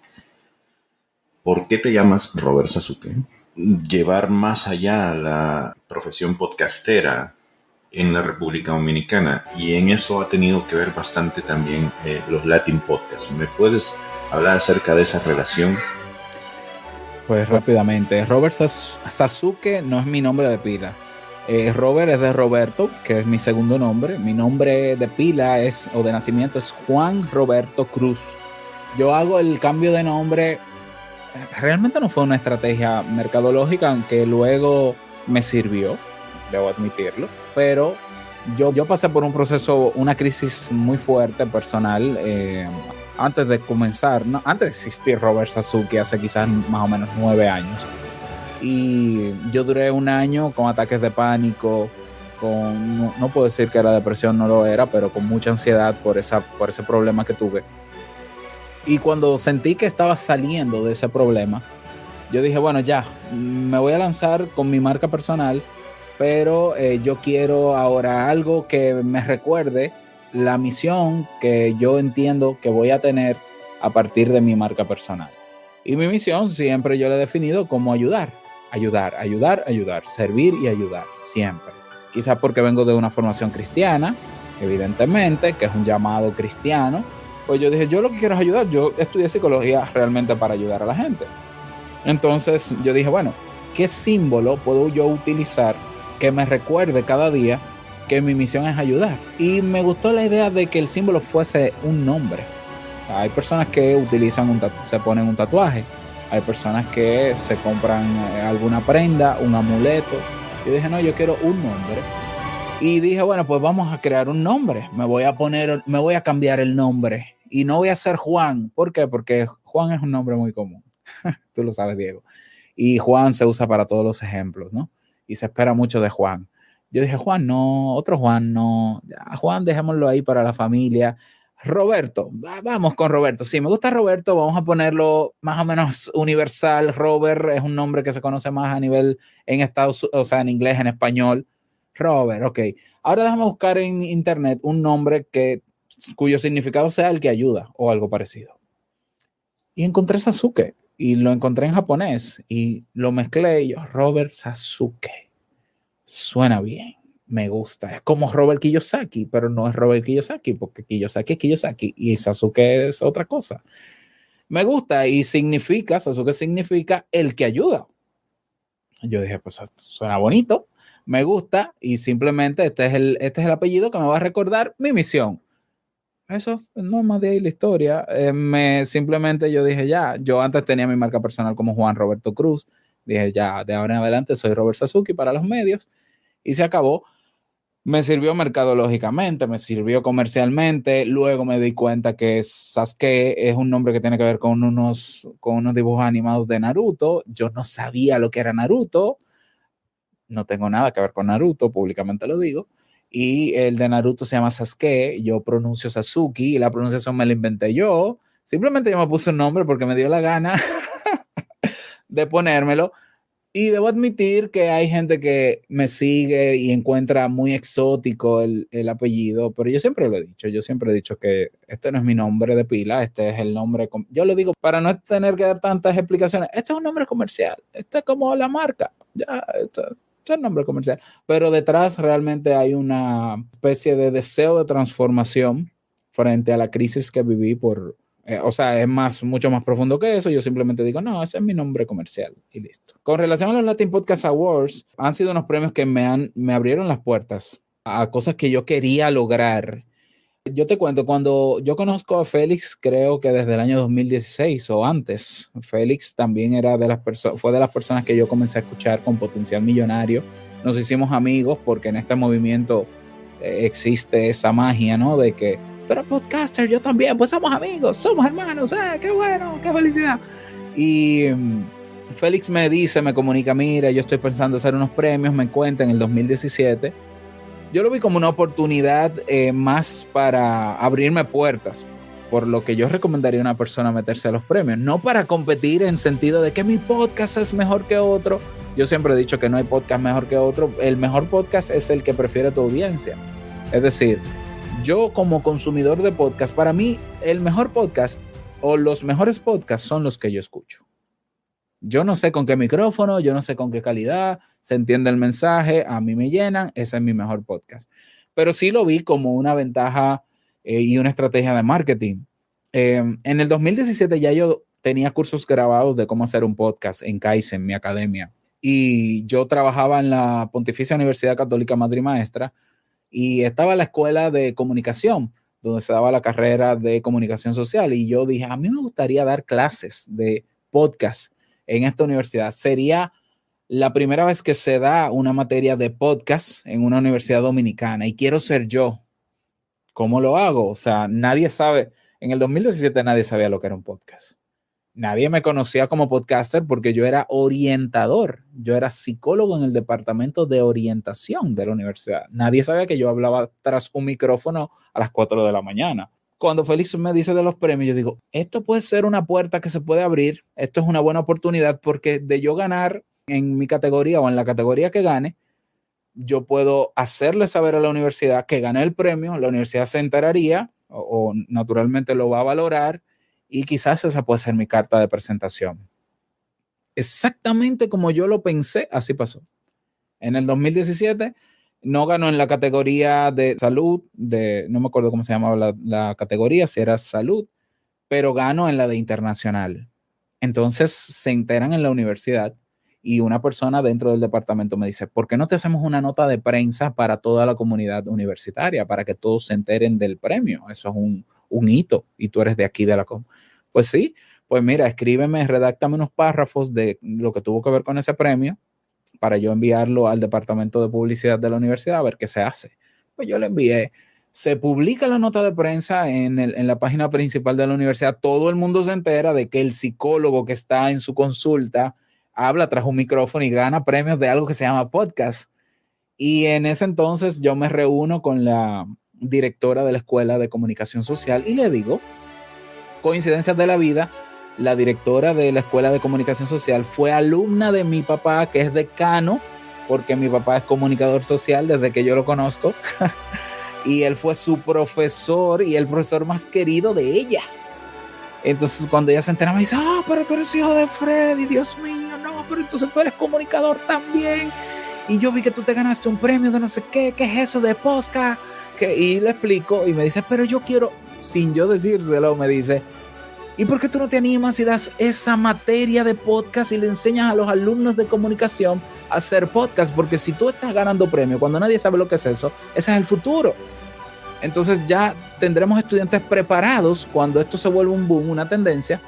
por qué te llamas Robert Sasuke. Llevar más allá la profesión podcastera en la República Dominicana, y en eso ha tenido que ver bastante también los Latin Podcasts. ¿Me puedes hablar acerca de esa relación? Pues rápidamente, Robert Sasuke no es mi nombre de pila. Robert es de Roberto, que es mi segundo nombre. Mi nombre de pila o de nacimiento es Juan Roberto Cruz. Yo hago el cambio de nombre, realmente no fue una estrategia mercadológica, aunque luego me sirvió, debo admitirlo. Pero yo pasé por un proceso, una crisis muy fuerte personal, antes de comenzar, ¿no? Antes de existir Robert Sasuke, hace quizás más o menos 9 años. Y yo duré 1 año con ataques de pánico, no puedo decir que era depresión, no lo era, pero con mucha ansiedad por ese problema que tuve. Y cuando sentí que estaba saliendo de ese problema, yo dije, bueno, ya, me voy a lanzar con mi marca personal, pero yo quiero ahora algo que me recuerde la misión que yo entiendo que voy a tener a partir de mi marca personal. Y mi misión siempre yo la he definido como ayudar, servir y ayudar, siempre. Quizás porque vengo de una formación cristiana, evidentemente, que es un llamado cristiano. Pues yo dije, yo lo que quiero es ayudar. Yo estudié psicología realmente para ayudar a la gente. Entonces yo dije, bueno, ¿qué símbolo puedo yo utilizar que me recuerde cada día que mi misión es ayudar? Y me gustó la idea de que el símbolo fuese un nombre. Hay personas que utilizan se ponen un tatuaje. Hay personas que se compran alguna prenda, un amuleto. Yo dije, no, yo quiero un nombre. Y dije, bueno, pues vamos a crear un nombre. Me voy a cambiar el nombre. Y no voy a ser Juan. ¿Por qué? Porque Juan es un nombre muy común. Tú lo sabes, Diego. Y Juan se usa para todos los ejemplos, ¿no? Y se espera mucho de Juan. Yo dije, Juan no, otro Juan no. Ya, Juan, dejémoslo ahí para la familia. Roberto, vamos con Roberto. Sí, me gusta Roberto, vamos a ponerlo más o menos universal. Robert es un nombre que se conoce más a nivel en en inglés, en español. Robert, ok. Ahora déjame buscar en internet un nombre cuyo significado sea el que ayuda o algo parecido. Y encontré Sasuke y lo encontré en japonés y lo mezclé y yo, Robert Sasuke. Suena bien, me gusta. Es como Robert Kiyosaki, pero no es Robert Kiyosaki porque Kiyosaki es Kiyosaki y Sasuke es otra cosa. Me gusta y Sasuke significa el que ayuda. Yo dije, pues suena bonito, me gusta y simplemente este es el apellido que me va a recordar mi misión. Eso no más de ahí la historia. Simplemente yo dije yo antes tenía mi marca personal como Juan Roberto Cruz. Dije de ahora en adelante soy Robert Sasuke para los medios y se acabó. Me sirvió mercadológicamente, me sirvió comercialmente. Luego me di cuenta que Sasuke es un nombre que tiene que ver con unos dibujos animados de Naruto. Yo no sabía lo que era Naruto. No tengo nada que ver con Naruto, públicamente lo digo. Y el de Naruto se llama Sasuke, yo pronuncio Sasuke y la pronunciación me la inventé yo. Simplemente yo me puse un nombre porque me dio la gana de ponérmelo. Y debo admitir que hay gente que me sigue y encuentra muy exótico el apellido, pero yo siempre lo he dicho que este no es mi nombre de pila, este es el nombre, yo lo digo para no tener que dar tantas explicaciones, este es un nombre comercial, este es como la marca, este es el nombre comercial, pero detrás realmente hay una especie de deseo de transformación frente a la crisis que viví es mucho más profundo que eso. Yo simplemente digo, no, ese es mi nombre comercial y listo. Con relación a los Latin Podcast Awards, han sido unos premios que me abrieron las puertas a cosas que yo quería lograr. Yo te cuento, cuando yo conozco a Félix, creo que desde el año 2016 o antes, Félix también fue de las personas que yo comencé a escuchar con potencial millonario. Nos hicimos amigos porque en este movimiento existe esa magia, ¿no? De que tú eres podcaster, yo también, pues somos amigos, somos hermanos, qué bueno, qué felicidad. Y Félix me comunica, mira, yo estoy pensando hacer unos premios, me cuenta en el 2017. Yo lo vi como una oportunidad más para abrirme puertas, por lo que yo recomendaría a una persona meterse a los premios, no para competir en sentido de que mi podcast es mejor que otro. Yo siempre he dicho que no hay podcast mejor que otro, el mejor podcast es el que prefiere tu audiencia. Es decir, yo como consumidor de podcast, para mí el mejor podcast o los mejores podcasts son los que yo escucho. Yo no sé con qué micrófono, yo no sé con qué calidad, se entiende el mensaje, a mí me llenan, ese es mi mejor podcast. Pero sí lo vi como una ventaja y una estrategia de marketing. En el 2017 ya yo tenía cursos grabados de cómo hacer un podcast en Kaizen, mi academia. Y yo trabajaba en la Pontificia Universidad Católica Madre y Maestra y estaba en la escuela de comunicación, donde se daba la carrera de comunicación social. Y yo dije, a mí me gustaría dar clases de podcast en esta universidad. Sería la primera vez que se da una materia de podcast en una universidad dominicana y quiero ser yo. ¿Cómo lo hago? O sea, nadie sabe. En el 2017 nadie sabía lo que era un podcast. Nadie me conocía como podcaster porque yo era orientador. Yo era psicólogo en el departamento de orientación de la universidad. Nadie sabía que yo hablaba tras un micrófono a las 4 de la mañana. Cuando Félix me dice de los premios, yo digo, esto puede ser una puerta que se puede abrir. Esto es una buena oportunidad porque de yo ganar en mi categoría o en la categoría que gane, yo puedo hacerle saber a la universidad que gané el premio, la universidad se enteraría o naturalmente lo va a valorar y quizás esa puede ser mi carta de presentación. Exactamente como yo lo pensé, así pasó. En el 2017 no ganó en la categoría de salud, no me acuerdo cómo se llamaba la categoría, si era salud, pero ganó en la de internacional. Entonces se enteran en la universidad y una persona dentro del departamento me dice, ¿por qué no te hacemos una nota de prensa para toda la comunidad universitaria, para que todos se enteren del premio? Eso es un hito y tú eres de aquí de la com. Pues sí, pues mira, escríbeme, redáctame unos párrafos de lo que tuvo que ver con ese premio, para yo enviarlo al departamento de publicidad de la universidad a ver qué se hace. Pues yo le envié. Se publica la nota de prensa en la página principal de la universidad. Todo el mundo se entera de que el psicólogo que está en su consulta habla tras un micrófono y gana premios de algo que se llama podcast. Y en ese entonces yo me reúno con la directora de la Escuela de Comunicación Social y le digo, coincidencias de la vida, la directora de la Escuela de Comunicación Social fue alumna de mi papá, que es decano, porque mi papá es comunicador social desde que yo lo conozco. Y él fue su profesor y el profesor más querido de ella. Entonces cuando ella se entera me dice, pero tú eres hijo de Freddy, Dios mío, no, pero entonces tú eres comunicador también. Y yo vi que tú te ganaste un premio de no sé qué es eso de podcast. Y le explico y me dice, pero yo quiero, sin yo decírselo, me dice, ¿y por qué tú no te animas y das esa materia de podcast y le enseñas a los alumnos de comunicación a hacer podcast? Porque si tú estás ganando premios cuando nadie sabe lo que es eso, ese es el futuro. Entonces ya tendremos estudiantes preparados cuando esto se vuelva un boom, una tendencia,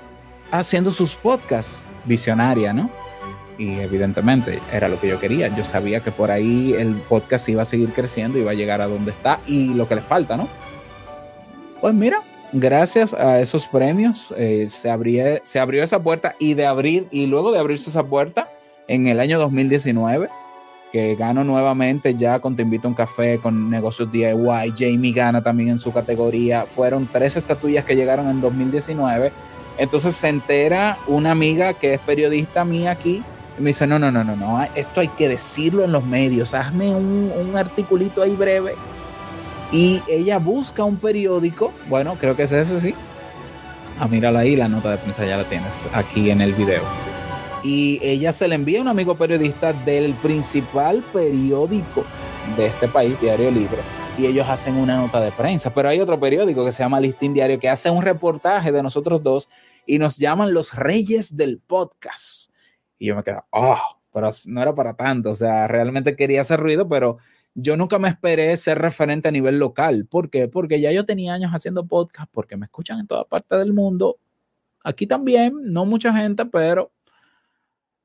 haciendo sus podcasts. Visionaria, ¿no? Y evidentemente era lo que yo quería. Yo sabía que por ahí el podcast iba a seguir creciendo, iba a llegar a donde está y lo que le falta, ¿no? Pues mira, gracias a esos premios se abrió esa puerta y luego de abrirse esa puerta en el año 2019, que gano nuevamente ya con Te Invito a un Café, con Negocios DIY, Jamie gana también en su categoría, fueron 3 estatuillas que llegaron en 2019. Entonces se entera una amiga que es periodista mía aquí y me dice, no, esto hay que decirlo en los medios, hazme un articulito ahí breve. Y ella busca un periódico, bueno, creo que es ese, sí. Mírala ahí, la nota de prensa ya la tienes aquí en el video. Y ella se le envía a un amigo periodista del principal periódico de este país, Diario Libre, y ellos hacen una nota de prensa. Pero hay otro periódico que se llama Listín Diario que hace un reportaje de nosotros dos y nos llaman los reyes del podcast. Y yo me quedo, pero no era para tanto, o sea, realmente quería hacer ruido, pero yo nunca me esperé ser referente a nivel local. ¿Por qué? Porque ya yo tenía años haciendo podcast, porque me escuchan en toda parte del mundo. Aquí también, no mucha gente, pero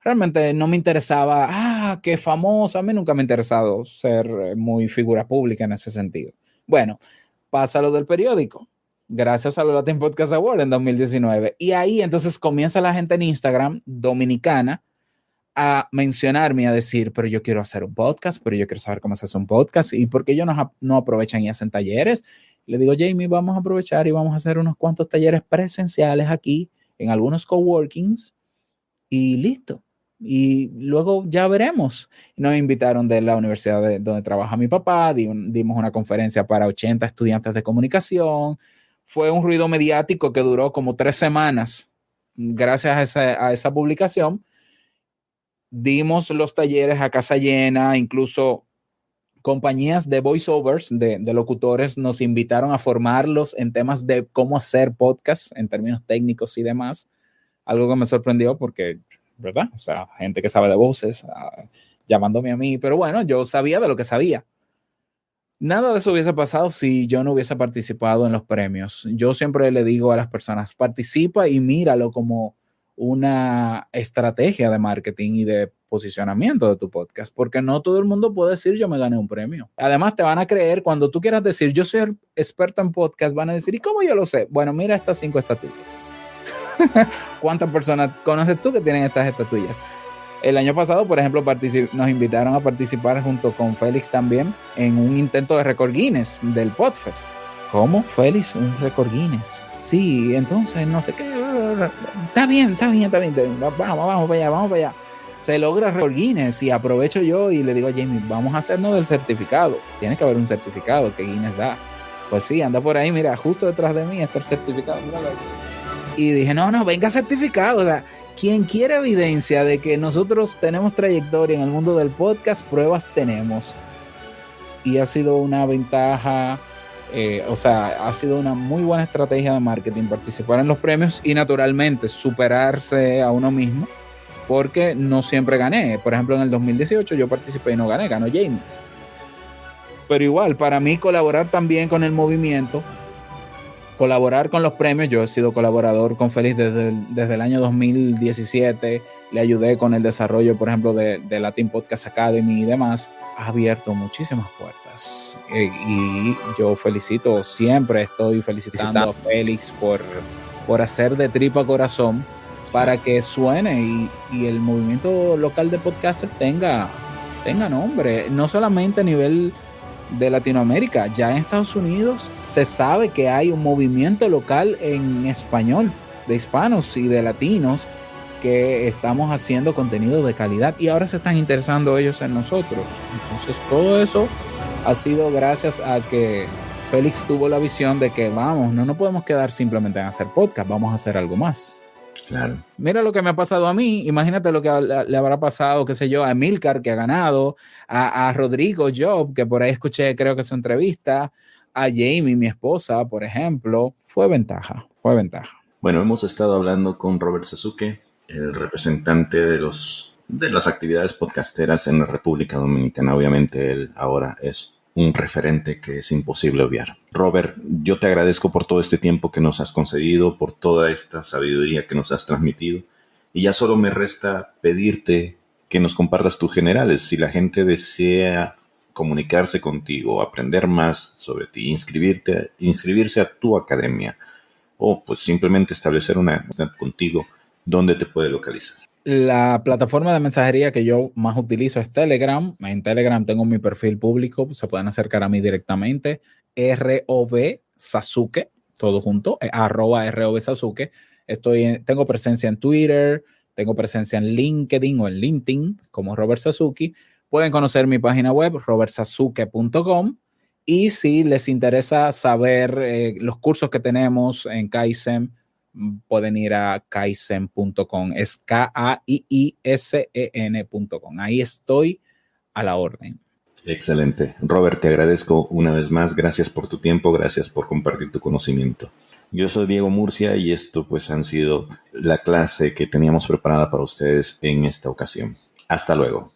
realmente no me interesaba, qué famoso. A mí nunca me ha interesado ser muy figura pública en ese sentido. Bueno, pasa lo del periódico. Gracias a los Latin Podcast Awards en 2019. Y ahí entonces comienza la gente en Instagram dominicana a mencionarme, a decir, pero yo quiero hacer un podcast, pero yo quiero saber cómo se hace un podcast y por qué ellos no aprovechan y hacen talleres. Le digo, Jamie, vamos a aprovechar y vamos a hacer unos cuantos talleres presenciales aquí en algunos coworkings y listo. Y luego ya veremos. Nos invitaron de la universidad donde trabaja mi papá, dimos una conferencia para 80 estudiantes de comunicación. Fue un ruido mediático que duró como 3 semanas. Gracias a esa publicación, dimos los talleres a casa llena, incluso compañías de voiceovers, de locutores, nos invitaron a formarlos en temas de cómo hacer podcast en términos técnicos y demás. Algo que me sorprendió porque, ¿verdad? O sea, gente que sabe de voces, llamándome a mí, pero bueno, yo sabía de lo que sabía. Nada de eso hubiese pasado si yo no hubiese participado en los premios. Yo siempre le digo a las personas, participa y míralo como una estrategia de marketing y de posicionamiento de tu podcast, porque no todo el mundo puede decir yo me gané un premio. Además te van a creer cuando tú quieras decir yo soy experto en podcast, van a decir ¿y cómo yo lo sé? Bueno, mira estas 5 estatuillas. ¿Cuántas personas conoces tú que tienen estas estatuillas? El año pasado, por ejemplo, nos invitaron a participar junto con Félix también en un intento de récord Guinness del Podfest. ¿Cómo, Félix? Un récord Guinness. Sí, entonces no sé qué. Está bien. Vamos para allá. Se logra el récord Guinness y aprovecho yo y le digo a Jamie, vamos a hacernos del certificado. Tiene que haber un certificado que Guinness da. Pues sí, anda por ahí, mira, justo detrás de mí está el certificado. Míralo ahí. Y dije, no, venga certificado. O sea, quien quiera evidencia de que nosotros tenemos trayectoria en el mundo del podcast, pruebas tenemos. Y ha sido una ventaja, ha sido una muy buena estrategia de marketing participar en los premios y naturalmente superarse a uno mismo, porque no siempre gané. Por ejemplo, en el 2018 yo participé y no gané, ganó Jamie. Pero igual, para mí colaborar también con el movimiento colaborar con los premios. Yo he sido colaborador con Félix desde el año 2017. Le ayudé con el desarrollo, por ejemplo, de Latin Podcast Academy y demás. Ha abierto muchísimas puertas. Y yo siempre estoy felicitando a Félix por hacer de tripa corazón para que suene y el movimiento local de podcaster tenga nombre. No solamente a nivel de Latinoamérica, ya en Estados Unidos se sabe que hay un movimiento local en español de hispanos y de latinos que estamos haciendo contenido de calidad y ahora se están interesando ellos en nosotros. Entonces todo eso ha sido gracias a que Félix tuvo la visión de que no podemos quedar simplemente en hacer podcast, vamos a hacer algo más. Claro. Mira lo que me ha pasado a mí, imagínate lo que le habrá pasado, qué sé yo, a Emilcar, que ha ganado, a Rodrigo Job, que por ahí escuché, creo que su entrevista, a Jamie, mi esposa, por ejemplo. Fue ventaja. Bueno, hemos estado hablando con Robert Sasuke, el representante de las actividades podcasteras en la República Dominicana. Obviamente él ahora es un referente que es imposible obviar. Robert, yo te agradezco por todo este tiempo que nos has concedido, por toda esta sabiduría que nos has transmitido, y ya solo me resta pedirte que nos compartas tus generales. Si la gente desea comunicarse contigo, aprender más sobre ti, inscribirse a tu academia, o pues simplemente establecer una amistad contigo, ¿dónde te puede localizar? La plataforma de mensajería que yo más utilizo es Telegram. En Telegram tengo mi perfil público, se pueden acercar a mí directamente. ROV Sasuke, todo junto, @ROV Sasuke. Tengo presencia en Twitter, tengo presencia en LinkedIn o en LinkedIn como Robert Sasuke. Pueden conocer mi página web, robertsasuke.com. Y si les interesa saber los cursos que tenemos en Kaizen, pueden ir a kaizen.com, es KAIISEN.com. Ahí estoy a la orden. Excelente. Robert, te agradezco una vez más. Gracias por tu tiempo, gracias por compartir tu conocimiento. Yo soy Diego Murcia y esto pues han sido la clase que teníamos preparada para ustedes en esta ocasión. Hasta luego.